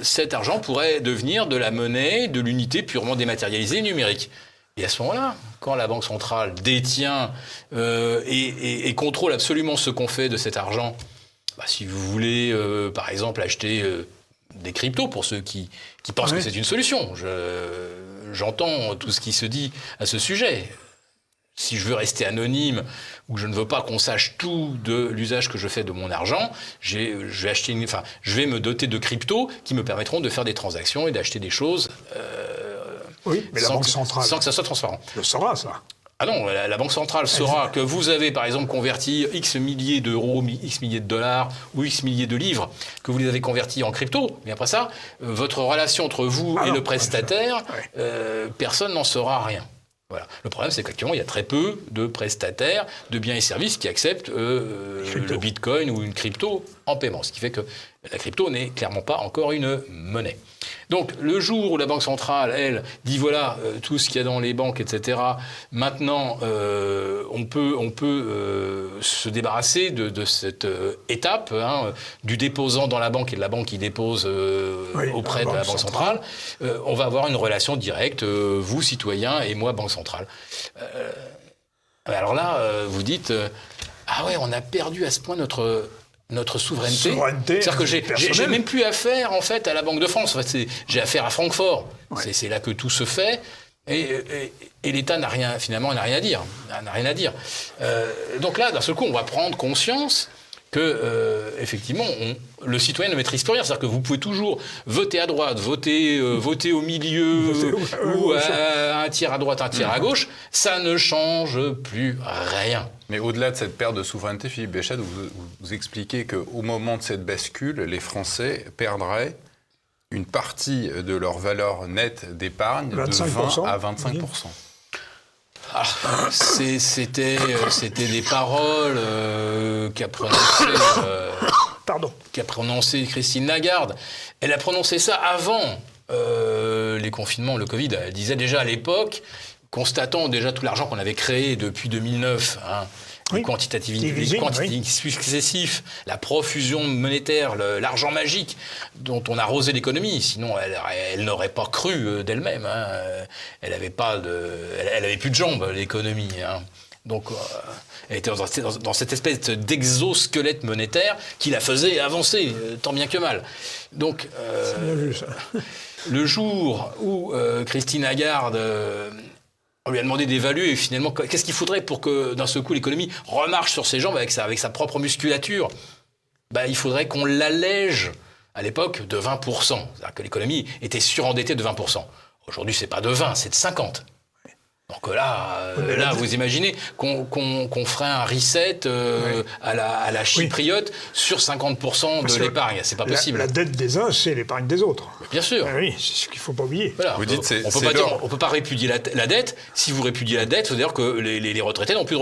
cet argent pourrait devenir de la monnaie, de l'unité purement dématérialisée numérique. Et à ce moment-là, quand la Banque centrale détient et contrôle absolument ce qu'on fait de cet argent, si vous voulez, par exemple, acheter des cryptos, pour ceux qui pensent que c'est une solution, j'entends tout ce qui se dit à ce sujet. Si je veux rester anonyme ou que je ne veux pas qu'on sache tout de l'usage que je fais de mon argent, je vais me doter de cryptos qui me permettront de faire des transactions et d'acheter des choses mais la Banque centrale sans que ça soit transparent. Le saura, ça. Ah non, la Banque centrale saura que vous avez, par exemple, converti X milliers d'euros, X milliers de dollars ou X milliers de livres, que vous les avez convertis en crypto. Mais après ça, votre relation entre vous et le prestataire, personne n'en saura rien. Voilà. Le problème, c'est qu'actuellement, il y a très peu de prestataires de biens et services qui acceptent le bitcoin ou une crypto en paiement. Ce qui fait que la crypto n'est clairement pas encore une monnaie. Donc, le jour où la Banque centrale, elle, dit voilà, tout ce qu'il y a dans les banques, etc., maintenant, on peut se débarrasser de cette étape du déposant dans la banque et de la banque qui dépose auprès de la Banque centrale. On va avoir une relation directe, vous, citoyens, et moi, Banque centrale. Alors là, vous dites, ah ouais, on a perdu à ce point notre souveraineté. C'est-à-dire que j'ai même plus affaire, en fait, à la Banque de France. En fait, j'ai affaire à Francfort. Ouais. C'est là que tout se fait. Et l'État n'a rien à dire. Donc là, d'un seul coup, on va prendre conscience que, effectivement, le citoyen ne maîtrise plus rien. C'est-à-dire que vous pouvez toujours voter à droite, voter au milieu, ou un tiers à droite, un tiers à gauche. Ça ne change plus rien. Mais au-delà de cette perte de souveraineté, Philippe Béchade, vous expliquez qu'au moment de cette bascule, les Français perdraient une partie de leur valeur nette d'épargne de 20 à 25%. Ah, c'était des paroles qu'a prononcé Christine Lagarde. Elle a prononcé ça avant les confinements, le Covid. Elle disait déjà à l'époque, constatant déjà tout l'argent qu'on avait créé depuis 2009, les quantitatifs successifs, la profusion monétaire, l'argent magique dont on a arrosé l'économie. Sinon, elle n'aurait pas cru d'elle-même. Elle avait plus de jambes, l'économie. Donc, elle était dans cette espèce d'exosquelette monétaire qui la faisait avancer, tant bien que mal. Donc, c'est bien vu, ça. Le jour où Christine Lagarde... on lui a demandé d'évaluer et finalement, qu'est-ce qu'il faudrait pour que d'un seul coup l'économie remarche sur ses jambes avec sa propre musculature ? Il faudrait qu'on l'allège à l'époque de 20%. C'est-à-dire que l'économie était surendettée de 20%. Aujourd'hui, c'est pas de 20, c'est de 50. Donc là, vous imaginez qu'on ferait un reset à la chypriote sur 50% de l'épargne. C'est pas possible. La dette des uns, c'est l'épargne des autres. Mais bien sûr. Oui, c'est ce qu'il ne faut pas oublier. Voilà. Vous dites, on peut pas répudier la dette. Si vous répudiez la dette, ça veut dire que les retraités n'ont plus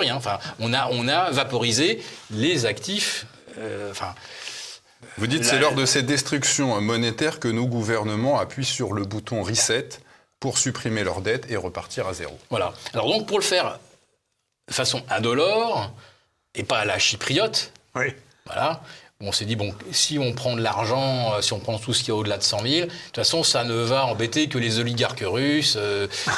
rien. Enfin, on a vaporisé les actifs. Vous dites c'est lors de ces destructions monétaires que nos gouvernements appuient sur le bouton reset pour supprimer leurs dettes et repartir à zéro. Voilà. Alors donc, pour le faire de façon indolore, et pas à la chypriote, voilà, on s'est dit, si on prend de l'argent, si on prend tout ce qu'il y a au-delà de 100 000, de toute façon, ça ne va embêter que les oligarques russes,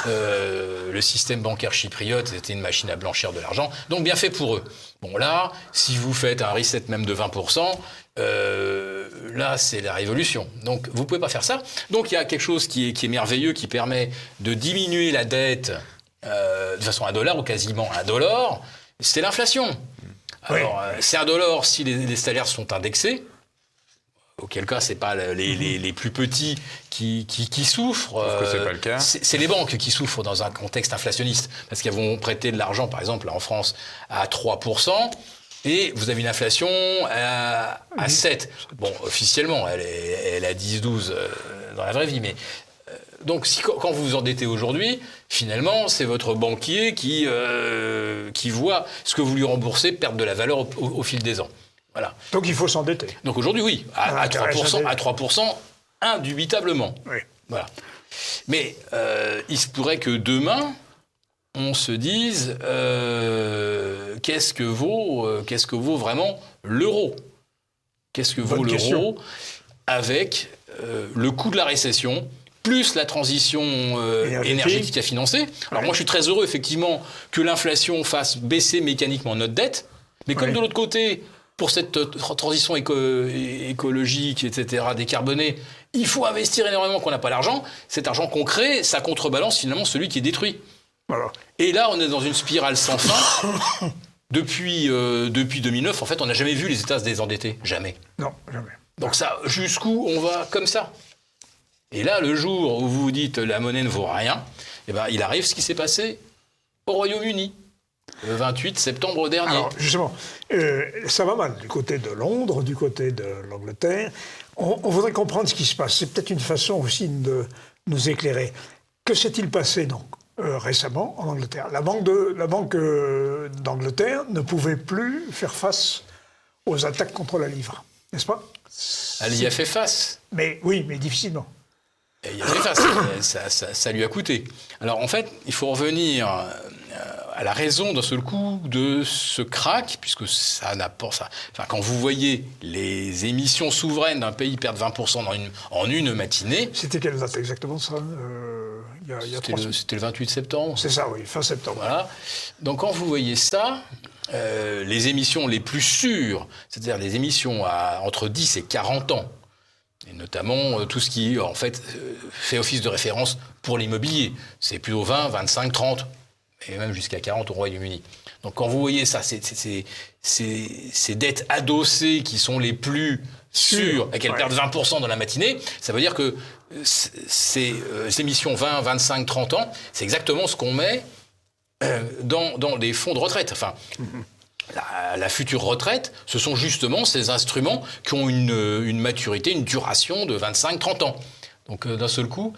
le système bancaire chypriote, c'était une machine à blanchir de l'argent, donc bien fait pour eux. Bon là, si vous faites un reset même de 20%, là, c'est la révolution. Donc, vous ne pouvez pas faire ça. Donc, il y a quelque chose qui est merveilleux, qui permet de diminuer la dette de façon indolore ou quasiment indolore, c'est l'inflation. Alors, c'est indolore si les salaires sont indexés, auquel cas, ce n'est pas les plus petits qui souffrent. Sauf que ce n'est pas le cas. C'est les banques qui souffrent dans un contexte inflationniste, parce qu'elles vont prêter de l'argent, par exemple, en France, à 3%, et vous avez une inflation à 7. Bon, officiellement, elle est à 10-12 dans la vraie vie, mais... Donc, quand vous vous endettez aujourd'hui, finalement, c'est votre banquier qui voit ce que vous lui remboursez perdre de la valeur au fil des ans. Voilà. Donc, il faut s'endetter. Donc, aujourd'hui, oui, à 3%, indubitablement. Oui. Voilà. Mais il se pourrait que demain, on se dise qu'est-ce que vaut vraiment l'euro ? Qu'est-ce que vaut l'euro avec le coût de la récession ? Plus la transition énergétique à financer. Alors moi, je suis très heureux, effectivement, que l'inflation fasse baisser mécaniquement notre dette. Mais comme de l'autre côté, pour cette transition écologique, etc., décarbonée, il faut investir énormément, qu'on n'a pas l'argent. Cet argent qu'on crée, ça contrebalance finalement celui qui est détruit. Voilà. Et là, on est dans une spirale sans fin. Depuis 2009, en fait, on n'a jamais vu les États se désendetter. Jamais. Non, jamais. Donc ça, jusqu'où on va comme ça ? Et là, le jour où vous vous dites la monnaie ne vaut rien, il arrive ce qui s'est passé au Royaume-Uni, le 28 septembre dernier. Alors, justement, ça va mal du côté de Londres, du côté de l'Angleterre. On voudrait comprendre ce qui se passe. C'est peut-être une façon aussi de nous éclairer. Que s'est-il passé, donc, récemment en Angleterre? La banque d'Angleterre ne pouvait plus faire face aux attaques contre la livre, n'est-ce pas? Elle y a fait face. Mais oui, mais difficilement. Et il a fait face. Ça lui a coûté. Alors en fait, il faut revenir à la raison d'un seul coup de ce krach, puisque ça n'a pas... Enfin, quand vous voyez les émissions souveraines d'un pays perdre 20% en une matinée... C'était quelle date exactement, ça? C'était le 28 septembre. C'est ça, oui, fin septembre. Voilà. Donc quand vous voyez ça, les émissions les plus sûres, c'est-à-dire les émissions à entre 10 et 40 ans, et notamment tout ce qui, en fait, fait office de référence pour l'immobilier, c'est plutôt 20, 25, 30, et même jusqu'à 40 au Royaume-Uni. Donc quand vous voyez ça, ces dettes adossées qui sont les plus sûres et qu'elles perdent 20% dans la matinée, ça veut dire que ces émissions 20, 25, 30 ans, c'est exactement ce qu'on met dans des fonds de retraite. Enfin, la future retraite, ce sont justement ces instruments qui ont une maturité, une duration de 25-30 ans. Donc d'un seul coup,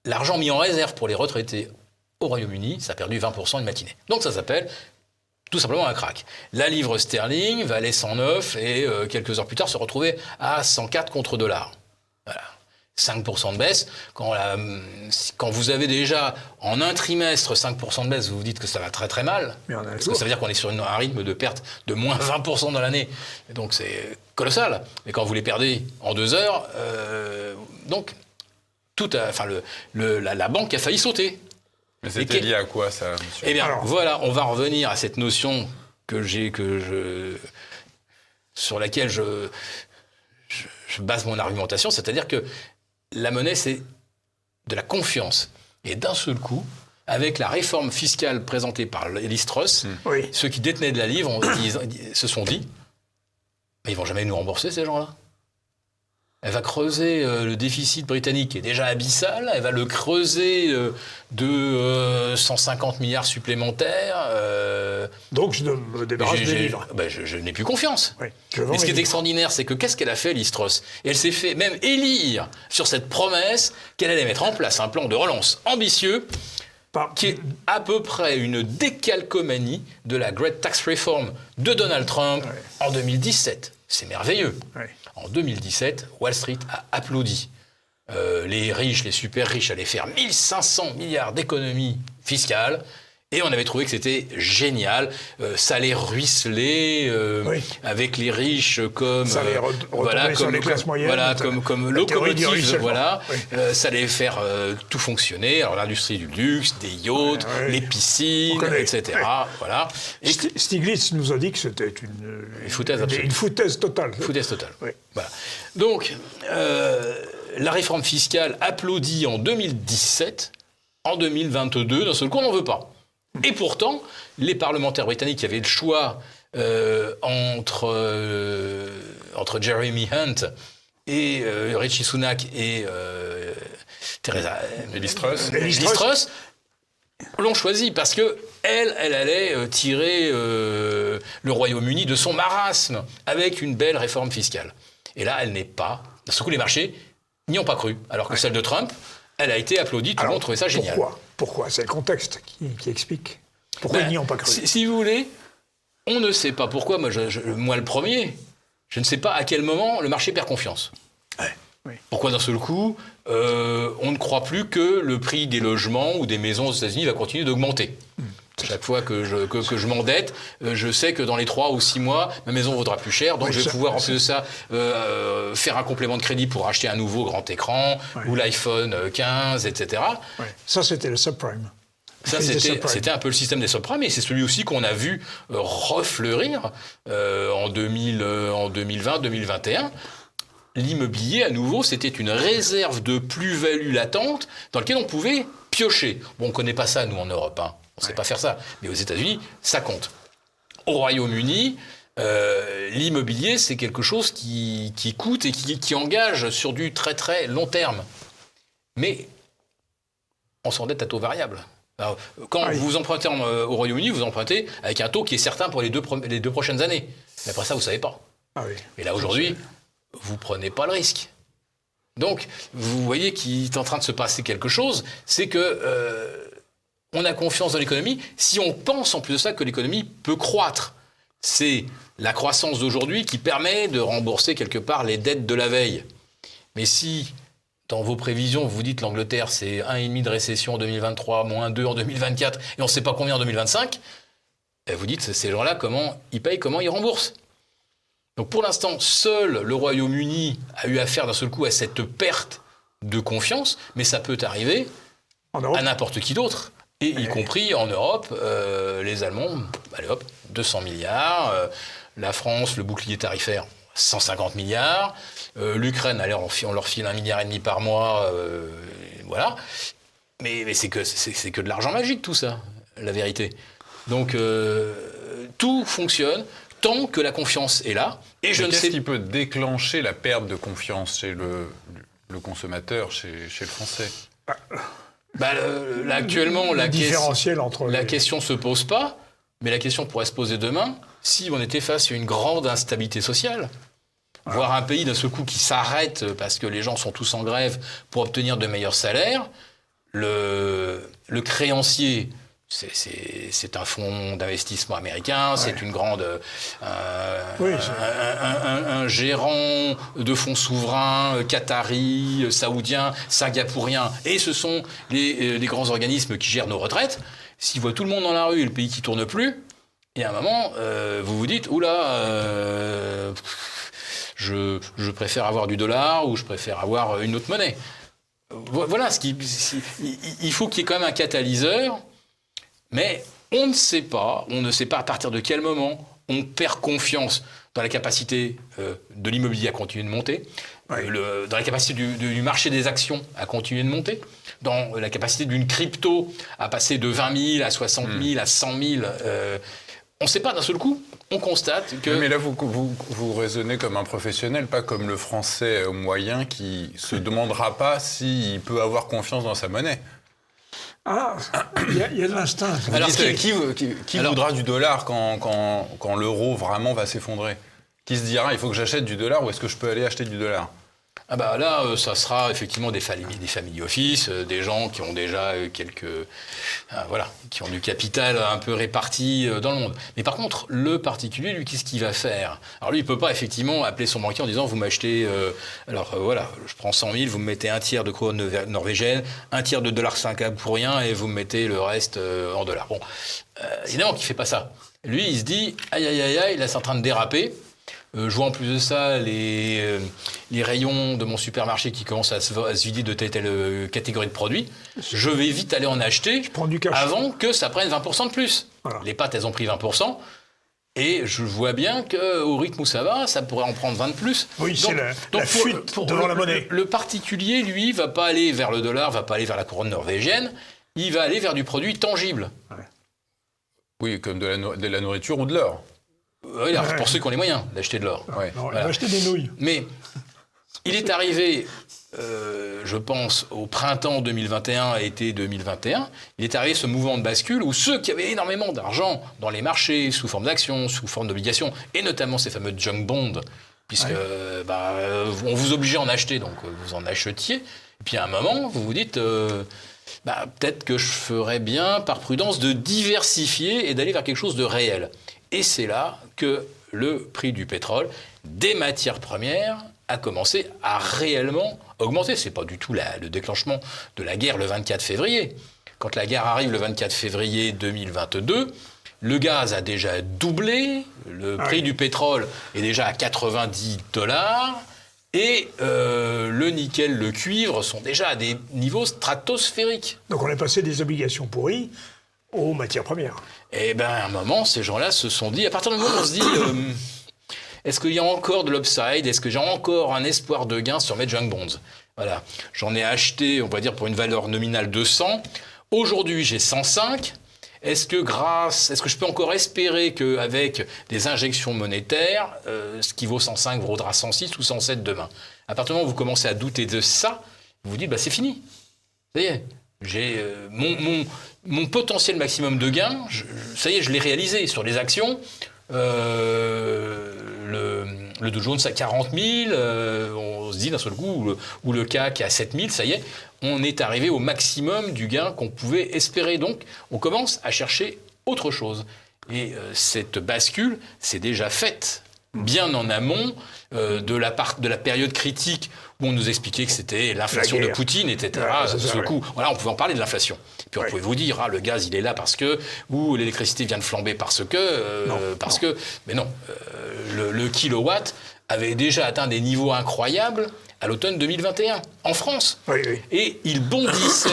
l'argent mis en réserve pour les retraités au Royaume-Uni, ça a perdu 20% une matinée. Donc ça s'appelle tout simplement un krach. La livre sterling valait 109 et quelques heures plus tard se retrouvait à 104 contre $. Voilà. 5% de baisse. Quand vous avez déjà en un trimestre 5% de baisse, vous vous dites que ça va très très mal. Parce que ça veut dire qu'on est sur un rythme de perte de moins 20% dans l'année. Et donc c'est colossal. Mais quand vous les perdez en 2 heures, donc la banque a failli sauter. Mais c'était lié à quoi, ça, monsieur? Eh bien, voilà, on va revenir à cette notion sur laquelle je base mon argumentation, c'est-à-dire que la monnaie, c'est de la confiance. Et d'un seul coup, avec la réforme fiscale présentée par Liz Truss, ceux qui détenaient de la livre se sont dit « mais ils vont jamais nous rembourser, ces gens-là ». Elle va creuser le déficit britannique qui est déjà abyssal, elle va le creuser de 150 milliards supplémentaires. Donc je me débarrasse des livres. Je n'ai plus confiance. Oui, et ce qui est extraordinaire, c'est que qu'est-ce qu'elle a fait, Liz Truss? Et elle s'est fait même élire sur cette promesse qu'elle allait mettre en place un plan de relance ambitieux qui est à peu près une décalcomanie de la Great Tax Reform de Donald Trump en 2017. C'est merveilleux. En 2017, Wall Street a applaudi. Les riches, les super riches allaient faire 1500 milliards d'économies fiscales. Et on avait trouvé que c'était génial. Ça allait ruisseler avec les riches comme... Ça allait retourner sur les classes moyennes. Voilà, comme locomotive. Voilà. Ça allait faire tout fonctionner. Alors l'industrie du luxe, des yachts, les piscines, etc. Voilà. Et Stiglitz nous a dit que c'était une foutaise totale. Foutaise totale. Oui. Voilà. Donc, la réforme fiscale applaudie en 2017, en 2022, d'un seul coup, on n'en veut pas. Et pourtant, les parlementaires britanniques qui avaient le choix entre Jeremy Hunt et Rishi Sunak et Liz Truss. Liz Truss l'ont choisi parce que elle allait tirer le Royaume-Uni de son marasme avec une belle réforme fiscale. Et là, elle n'est pas. D'un seul coup, les marchés n'y ont pas cru, alors que celle de Trump, elle a été applaudie. Tout le monde trouvait ça génial. Pourquoi? C'est le contexte qui explique. Pourquoi ils n'y ont pas cru? Si vous voulez, on ne sait pas pourquoi. Moi, le premier, je ne sais pas à quel moment le marché perd confiance. Pourquoi d'un seul coup, on ne croit plus que le prix des logements ou des maisons aux États-Unis va continuer d'augmenter. Chaque fois que je m'endette, je sais que dans les 3 ou 6 mois, ma maison vaudra plus cher. Donc je vais pouvoir, en plus de ça, faire un complément de crédit pour acheter un nouveau grand écran ou l'iPhone 15, etc. Ça, c'était le subprime. Ça, c'était un peu le système des subprimes, et c'est celui aussi qu'on a vu refleurir en 2020-2021. L'immobilier, à nouveau, c'était une réserve de plus-value latente dans laquelle on pouvait piocher. Bon, on ne connaît pas ça, nous, en Europe. On ne sait pas faire ça. Mais aux États-Unis, ça compte. Au Royaume-Uni, l'immobilier, c'est quelque chose qui coûte et qui engage sur du très, très long terme. Mais on s'endette à taux variable. Alors, quand vous empruntez au Royaume-Uni, vous empruntez avec un taux qui est certain pour les deux prochaines années. Mais après ça, vous ne savez pas. Ah oui. Et là, aujourd'hui, vous ne prenez pas le risque. Donc, vous voyez qu'il est en train de se passer quelque chose, c'est que on a confiance dans l'économie si on pense en plus de ça que l'économie peut croître. C'est la croissance d'aujourd'hui qui permet de rembourser quelque part les dettes de la veille. Mais si, dans vos prévisions, vous dites l'Angleterre, c'est 1,5 de récession en 2023, moins 2 en 2024, et on ne sait pas combien en 2025, vous dites, ces gens-là, comment ils payent, comment ils remboursent. Donc pour l'instant, seul le Royaume-Uni a eu affaire d'un seul coup à cette perte de confiance, mais ça peut arriver à n'importe qui d'autre. Et y compris en Europe, les Allemands, allez hop, 200 milliards, la France, le bouclier tarifaire, 150 milliards, l'Ukraine, allez, on leur file 1,5 milliard par mois, voilà. Mais c'est que de l'argent magique tout ça, la vérité. Donc tout fonctionne tant que la confiance est là. Et je ne sais qu'est-ce qui peut déclencher la perte de confiance chez le consommateur, chez le Français? Là, actuellement, la question ne se pose pas, mais la question pourrait se poser demain si on était face à une grande instabilité sociale. Voir un pays d'un seul coup qui s'arrête parce que les gens sont tous en grève pour obtenir de meilleurs salaires. Le créancier, c'est un fonds d'investissement américain, c'est une grande un gérant de fonds souverains qatari, saoudiens, singapouriens, et ce sont les grands organismes qui gèrent nos retraites. S'ils voient tout le monde dans la rue et le pays qui tourne plus, et à un moment, vous vous dites, oula, je préfère avoir du dollar ou je préfère avoir une autre monnaie. Voilà, il faut qu'il y ait quand même un catalyseur. Mais on ne sait pas à partir de quel moment on perd confiance dans la capacité de l'immobilier à continuer de monter, dans la capacité du marché des actions à continuer de monter, dans la capacité d'une crypto à passer de 20 000 à 60 000 à 100 000. On ne sait pas d'un seul coup, on constate que... Mais là, vous raisonnez comme un professionnel, pas comme le Français moyen qui ne se demandera pas s'il peut avoir confiance dans sa monnaie. Ah, il y a de l'instinct. Alors, qui voudra du dollar quand l'euro vraiment va s'effondrer? Qui se dira, il faut que j'achète du dollar ou est-ce que je peux aller acheter du dollar? Ah bah là, ça sera effectivement des family office, des gens qui ont déjà qui ont du capital un peu réparti dans le monde. Mais par contre, le particulier, lui, qu'est-ce qu'il va faire? Alors lui, il peut pas effectivement appeler son banquier en disant, vous m'achetez, je prends 100 000, vous me mettez un tiers de couronne norvégienne, un tiers de dollar singapourien et vous me mettez le reste en dollars. Bon, évidemment qu'il fait pas ça. Lui, il se dit, aïe, là, c'est en train de déraper. Je vois en plus de ça les rayons de mon supermarché qui commencent à se vider de telle catégorie de produits. Je vais vite aller en acheter avant que ça prenne 20% de plus. Voilà. Les pâtes, elles ont pris 20%. Et je vois bien qu'au rythme où ça va, ça pourrait en prendre 20 de plus. Oui, c'est la fuite devant la monnaie. Le particulier, lui, va pas aller vers le dollar, va pas aller vers la couronne norvégienne. Il va aller vers du produit tangible. Ouais. Oui, comme de la nourriture ou de l'or. Oui, pour ceux qui ont les moyens d'acheter de l'or. Ouais. Non, voilà. Acheter des nouilles. Mais il est arrivé, je pense, au printemps 2021 et été 2021, il est arrivé ce mouvement de bascule où ceux qui avaient énormément d'argent dans les marchés, sous forme d'actions, sous forme d'obligations, et notamment ces fameux junk bonds, puisque on vous obligeait à en acheter, donc vous en achetiez. Et puis à un moment, vous vous dites... peut-être que je ferais bien, par prudence, de diversifier et d'aller vers quelque chose de réel. Et c'est là que le prix du pétrole, des matières premières, a commencé à réellement augmenter. Ce n'est pas du tout le déclenchement de la guerre le 24 février. Quand la guerre arrive le 24 février 2022, le gaz a déjà doublé, le prix du pétrole est déjà à $90, et le nickel, le cuivre sont déjà à des niveaux stratosphériques. Donc on est passé des obligations pourries aux matières premières. Et bien, à un moment, ces gens-là se sont dit, à partir du moment où on se dit, est-ce qu'il y a encore de l'upside? Est-ce que j'ai encore un espoir de gain sur mes junk bonds? Voilà. J'en ai acheté, on va dire, pour une valeur nominale de 100. Aujourd'hui, j'ai 105. Est-ce que je peux encore espérer qu'avec des injections monétaires, ce qui vaut 105 vaudra 106 ou 107 demain? À partir du moment où vous commencez à douter de ça, vous vous dites, c'est fini. Ça y est. J'ai mon potentiel maximum de gain, ça y est, je l'ai réalisé sur les actions. Le Dow Jones à 40 000, on se dit d'un seul coup, ou le CAC à 7 000, ça y est, on est arrivé au maximum du gain qu'on pouvait espérer. Donc, on commence à chercher autre chose. Et cette bascule, c'est déjà faite bien en amont de la période critique où on nous expliquait que c'était l'inflation de Poutine, etc. Ce coup, voilà, on pouvait en parler de l'inflation. Puis on pouvait vous dire, le gaz, il est là parce que, ou l'électricité vient de flamber parce que, mais non, le kilowatt avait déjà atteint des niveaux incroyables à l'automne 2021, en France. Oui, oui. Et il bondissait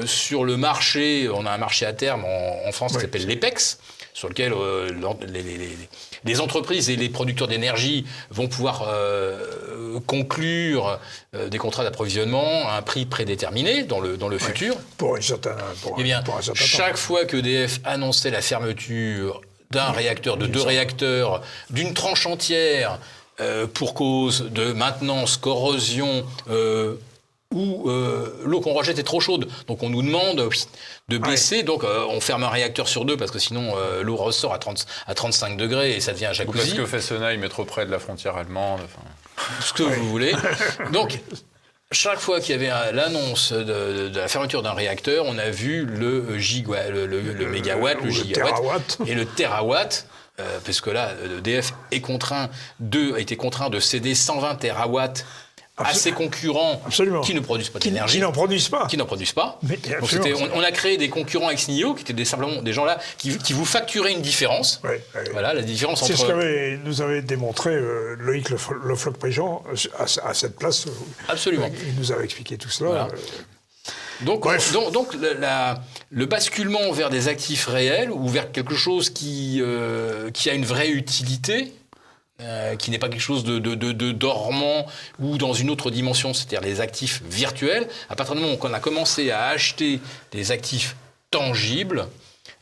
sur le marché, on a un marché à terme en France qui s'appelle l'EPEX, sur lequel les entreprises et les producteurs d'énergie vont pouvoir conclure des contrats d'approvisionnement à un prix prédéterminé dans le futur. Pour un certain chaque fois qu'EDF annonçait la fermeture d'un réacteur, de 2 réacteurs, d'une tranche entière pour cause de maintenance, corrosion, où l'eau qu'on rejette est trop chaude. Donc on nous demande de baisser. Donc on ferme un réacteur sur 2 parce que sinon l'eau ressort à 35 degrés et ça devient un jacuzzi. Ou parce que Fessenheim est trop près de la frontière allemande. Ce que vous voulez. Donc chaque fois qu'il y avait l'annonce de la fermeture d'un réacteur, on a vu le mégawatt, le gigawatt et le terawatt. Parce que là, EDF a été contraint de céder 120 terawatts à ses concurrents qui ne produisent pas d'énergie. Qui n'en produisent pas. Donc on a créé des concurrents ex nihilo, qui étaient simplement des gens là qui vous facturaient une différence. Voilà, la différence entre... C'est ce que nous avait démontré Loïc Le Floch-Préjean à cette place. Absolument. Il nous avait expliqué tout cela. Voilà. Donc le basculement vers des actifs réels ou vers quelque chose qui a une vraie utilité, qui n'est pas quelque chose de dormant ou dans une autre dimension, c'est-à-dire les actifs virtuels. À partir du moment où on a commencé à acheter des actifs tangibles,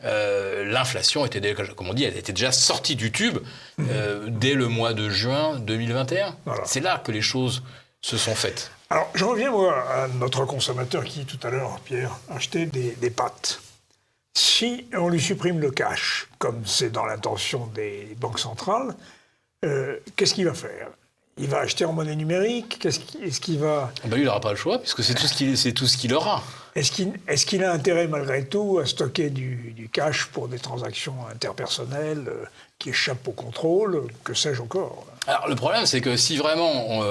l'inflation était déjà, comme on dit, elle était déjà sortie du tube dès le mois de juin 2021. Voilà. C'est là que les choses se sont faites. Alors, je reviens, moi, à notre consommateur qui, tout à l'heure, Pierre, achetait des pâtes. Si on lui supprime le cash, comme c'est dans l'intention des banques centrales, qu'est-ce qu'il va faire ? Il va acheter en monnaie numérique ? Est-ce qu'il va... Lui, il n'aura pas le choix, puisque c'est tout ce qu'il aura. Est-ce qu'il a intérêt, malgré tout, à stocker du cash pour des transactions interpersonnelles qui échappent au contrôle ? Que sais-je encore ? Alors, le problème, c'est que si vraiment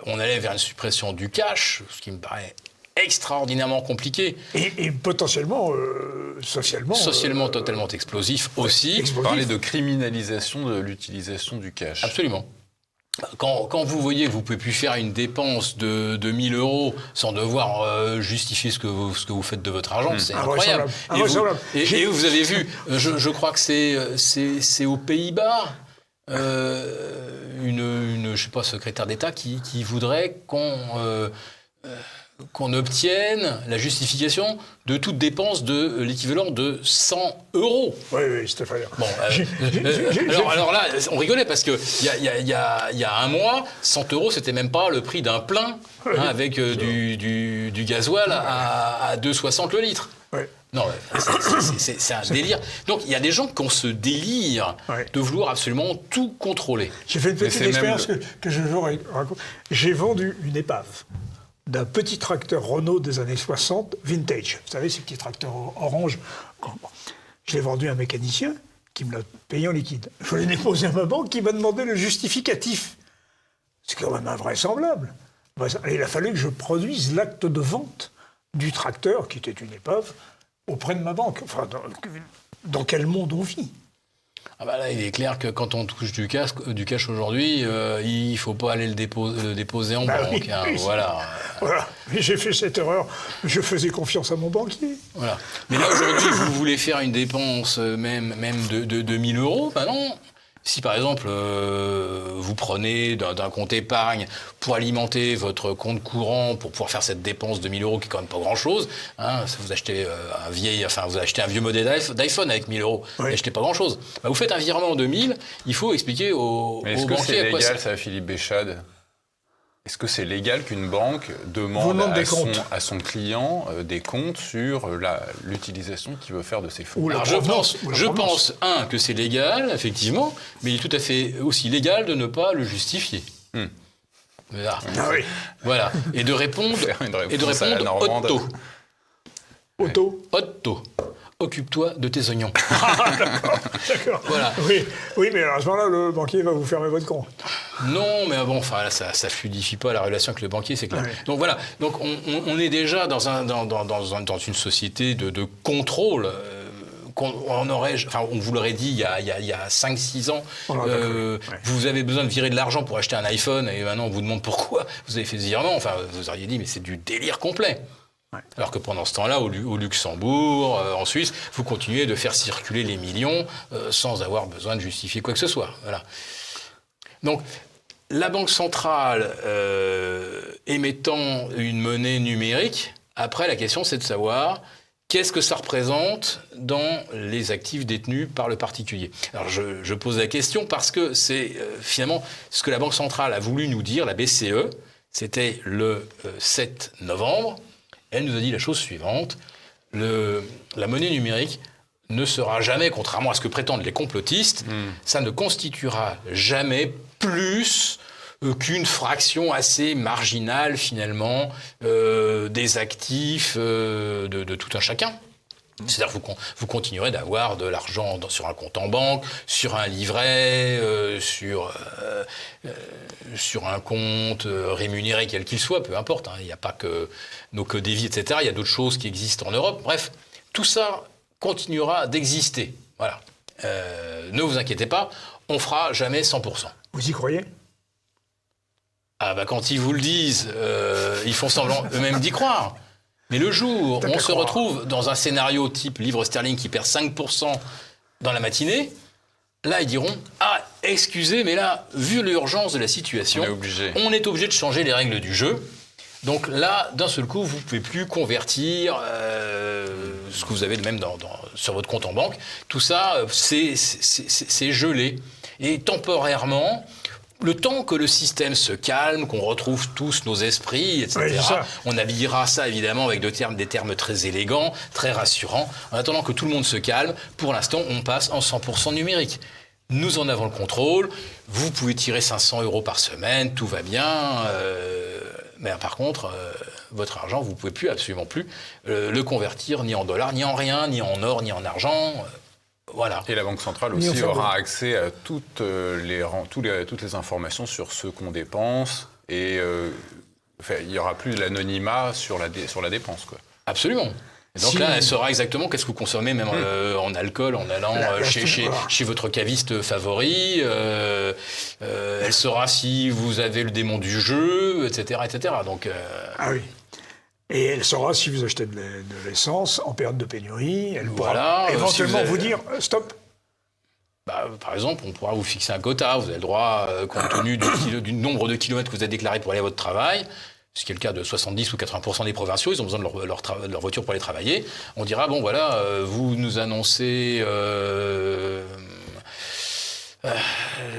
on allait vers une suppression du cash, ce qui me paraît extraordinairement compliqué... Et potentiellement, socialement... Socialement totalement explosif aussi. Vous parlez de criminalisation de l'utilisation du cash. Absolument. Quand vous voyez que vous ne pouvez plus faire une dépense de 1 000 euros sans devoir justifier ce que vous faites de votre argent, c'est incroyable. Et vous avez vu, je crois que c'est aux Pays-Bas, une je sais pas, secrétaire d'État qui voudrait qu'on obtienne la justification de toute dépense de l'équivalent de 100 euros. Oui, Stéphane. Bon, alors là, on rigolait parce qu'il y a un mois, 100 euros, c'était même pas le prix d'un plein, avec du gasoil à 2,60 le litre. Oui. Non, c'est un délire. Donc, il y a des gens qui ont ce délire de vouloir absolument tout contrôler. J'ai fait une petite expérience que je vous raconte. J'ai vendu une épave d'un petit tracteur Renault des années 60, vintage. Vous savez, ces petits tracteurs orange. Je l'ai vendu à un mécanicien qui me l'a payé en liquide. Je l'ai déposé à ma banque qui m'a demandé le justificatif. C'est quand même invraisemblable. Il a fallu que je produise l'acte de vente du tracteur, qui était une épave, auprès de ma banque. Enfin, dans quel monde on vit ? Là, il est clair que quand on touche du cash aujourd'hui, il ne faut pas aller le déposer en banque. Oui, voilà. J'ai fait cette erreur. Je faisais confiance à mon banquier. Voilà. Mais là, aujourd'hui, vous voulez faire une dépense même de 1 000 euros, non. Si, par exemple, vous prenez d'un compte épargne pour alimenter votre compte courant, pour pouvoir faire cette dépense de 1 000 euros, qui est quand même pas grand-chose, vous achetez un vieux modèle d'iPhone avec 1 000 euros, vous n'achetez pas grand-chose. Vous faites un virement de 1 000, il faut expliquer aux banquiers... Est-ce que c'est légal, ça, Philippe Béchade ? Est-ce que c'est légal qu'une banque demande à son client des comptes sur l'utilisation qu'il veut faire de ses fonds? Alors, je pense, que c'est légal, effectivement, mais il est tout à fait aussi légal de ne pas le justifier. Voilà. Ah oui. Voilà. Et de répondre Otto. Occupe-toi de tes oignons. D'accord. Voilà. Oui, mais à ce moment-là, le banquier va vous fermer votre compte. Non, mais bon, enfin, là, ça fluidifie pas la relation avec le banquier, c'est clair. Ouais. Donc voilà. Donc on est déjà dans une société de contrôle. On vous l'aurait dit il y a 5-6 ans, vous avez besoin de virer de l'argent pour acheter un iPhone, et maintenant on vous demande pourquoi vous avez fait ce virement. Enfin, vous auriez dit, mais c'est du délire complet. Ouais. Alors que pendant ce temps-là, au Luxembourg, en Suisse, vous continuez de faire circuler les millions sans avoir besoin de justifier quoi que ce soit. Voilà. Donc, la Banque centrale émettant une monnaie numérique, après la question c'est de savoir qu'est-ce que ça représente dans les actifs détenus par le particulier. Alors je pose la question parce que c'est finalement ce que la Banque centrale a voulu nous dire, la BCE, c'était le 7 novembre. Elle nous a dit la chose suivante, la monnaie numérique ne sera jamais, contrairement à ce que prétendent les complotistes, ça ne constituera jamais plus qu'une fraction assez marginale, finalement, des actifs de tout un chacun. C'est-à-dire que vous continuerez d'avoir de l'argent sur un compte en banque, sur un livret, sur un compte rémunéré quel qu'il soit, peu importe. Il n'y a pas que nos codes des vies, etc. Il y a d'autres choses qui existent en Europe. Bref, tout ça continuera d'exister. Voilà. Ne vous inquiétez pas, on fera jamais 100%. Vous y croyez ? Ah bah quand ils vous le disent, ils font semblant eux-mêmes d'y croire. Mais le jour où on se retrouve dans un scénario type livre sterling qui perd 5% dans la matinée, là ils diront « Ah, excusez, mais là, vu l'urgence de la situation, on est obligé de changer les règles du jeu. » Donc là, d'un seul coup, vous ne pouvez plus convertir ce que vous avez de même sur votre compte en banque. Tout ça, c'est gelé. Et temporairement, le temps que le système se calme, qu'on retrouve tous nos esprits, etc., on habillera ça évidemment avec des termes très élégants, très rassurants. En attendant que tout le monde se calme, pour l'instant, on passe en 100% numérique. Nous en avons le contrôle. Vous pouvez tirer 500 € par semaine, tout va bien. Mais par contre, votre argent, vous ne pouvez plus, absolument plus, le convertir ni en dollars, ni en rien, ni en or, ni en argent. Voilà. Et la Banque centrale aussi aura accès à toutes les informations sur ce qu'on dépense et il n'y aura plus de l'anonymat sur la dépense, quoi. Absolument. Et donc là, elle saura exactement qu'est-ce que vous consommez, même en alcool, en allant chez votre caviste favori. Elle saura si vous avez le démon du jeu, etc. etc. Donc, Ah oui. Et elle saura si vous achetez de l'essence en période de pénurie. Elle pourra éventuellement vous dire stop. Par exemple, on pourra vous fixer un quota. Vous avez le droit, compte tenu du nombre de kilomètres que vous avez déclaré pour aller à votre travail, ce qui est le cas de 70 ou 80% des provinciaux, ils ont besoin de leur voiture pour aller travailler. On dira, bon voilà, vous nous annoncez...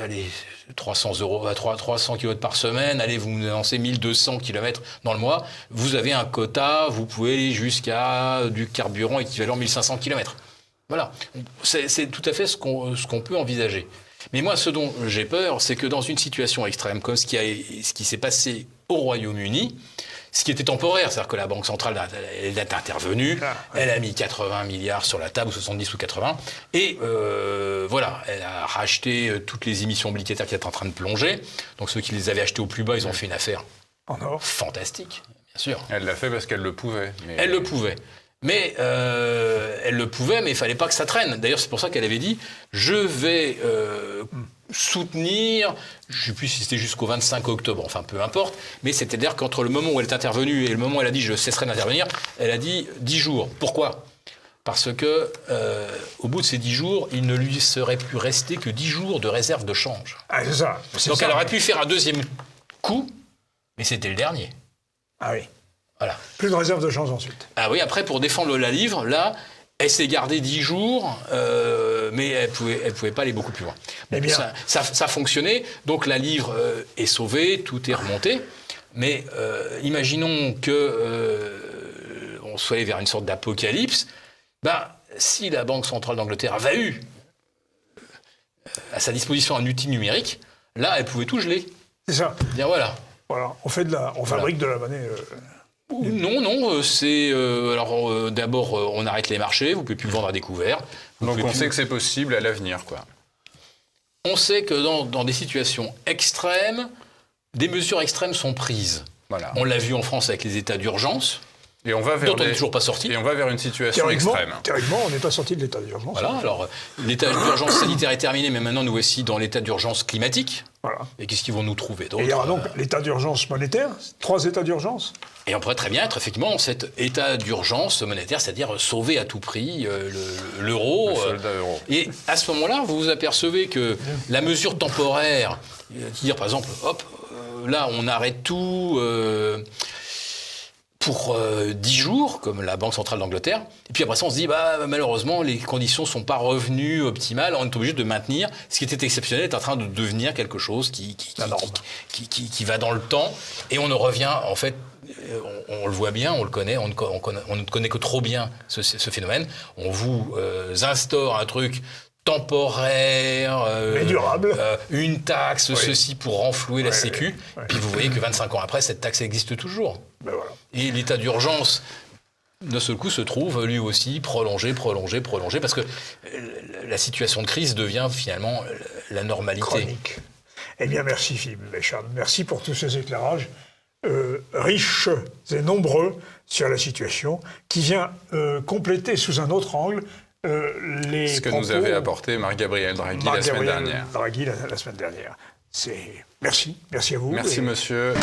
allez, 300 km par semaine, allez, vous nous annoncez 1200 km dans le mois, vous avez un quota, vous pouvez aller jusqu'à du carburant équivalent 1500 km. Voilà, c'est tout à fait ce qu'on peut envisager. Mais moi, ce dont j'ai peur, c'est que dans une situation extrême comme ce qui s'est passé au Royaume-Uni, ce qui était temporaire, c'est-à-dire que la Banque centrale elle est intervenue, elle a mis 80 milliards sur la table, ou 70 ou 80, et voilà, elle a racheté toutes les émissions obligataires qui étaient en train de plonger. Donc ceux qui les avaient achetées au plus bas, ils ont fait une affaire fantastique, bien sûr. Elle l'a fait parce qu'elle le pouvait. Elle le pouvait. Mais elle le pouvait, mais il ne fallait pas que ça traîne. D'ailleurs, c'est pour ça qu'elle avait dit « Je vais soutenir », je ne sais plus si c'était jusqu'au 25 octobre, enfin peu importe, mais c'est-à-dire qu'entre le moment où elle est intervenue et le moment où elle a dit « Je cesserai d'intervenir », elle a dit 10 jours. Pourquoi ? Parce que au bout de ces 10 jours, il ne lui serait plus resté que 10 jours de réserve de change. Ah, c'est ça. Donc elle aurait pu faire un deuxième coup, mais c'était le dernier. Ah oui. Voilà. Plus de réserve de change ensuite. Ah oui, après, pour défendre la livre, là, elle s'est gardée 10 jours, mais elle pouvait pas aller beaucoup plus loin. Eh bien. Ça fonctionnait, donc la livre est sauvée, tout est remonté. Mais imaginons que on soit allé vers une sorte d'apocalypse. Si la Banque centrale d'Angleterre avait eu à sa disposition un outil numérique, là, elle pouvait tout geler. C'est ça. Dire voilà. Voilà, on fabrique de la monnaie. Non, c'est... d'abord, on arrête les marchés, vous ne pouvez plus le vendre à découvert. Donc on sait que c'est possible à l'avenir, quoi. On sait que dans des situations extrêmes, des mesures extrêmes sont prises. Voilà. On l'a vu en France avec les états d'urgence, Et on va vers dont on n'est toujours pas sorti. Et on va vers une situation extrême. Théoriquement, on n'est pas sorti de l'état d'urgence. Voilà, alors l'état d'urgence sanitaire est terminé, mais maintenant nous voici dans l'état d'urgence climatique. Voilà. Et qu'est-ce qu'ils vont nous trouver d'autre? Et il y aura donc l'état d'urgence monétaire, 3 états d'urgence. Et on pourrait très bien être effectivement dans cet état d'urgence monétaire, c'est-à-dire sauver à tout prix l'euro. Le soldat euro. Et à ce moment-là, vous vous apercevez que la mesure temporaire, dire par exemple, là on arrête tout pour 10 jours, comme la Banque centrale d'Angleterre, et puis après ça on se dit, malheureusement les conditions ne sont pas revenues optimales, on est obligé de maintenir, ce qui était exceptionnel est en train de devenir quelque chose qui va dans le temps, et on ne revient, en fait, on le voit bien, on le connaît, on ne connaît que trop bien ce phénomène, on vous instaure un truc temporaire, mais durable. Une taxe, Oui. ceci pour renflouer la Sécu, ouais. puis vous voyez que 25 ans après, cette taxe existe toujours. Ben voilà. Et l'état d'urgence, d'un seul coup, se trouve lui aussi prolongé, parce que la situation de crise devient finalement la normalité. Chronique. Eh bien, merci Philippe Béchade. Merci pour tous ces éclairages riches et nombreux sur la situation, qui vient compléter sous un autre angle les Ce que propos nous avait apporté Marc-Gabriel Draghi la semaine dernière. Draghi la semaine dernière. Merci à vous. Merci, monsieur.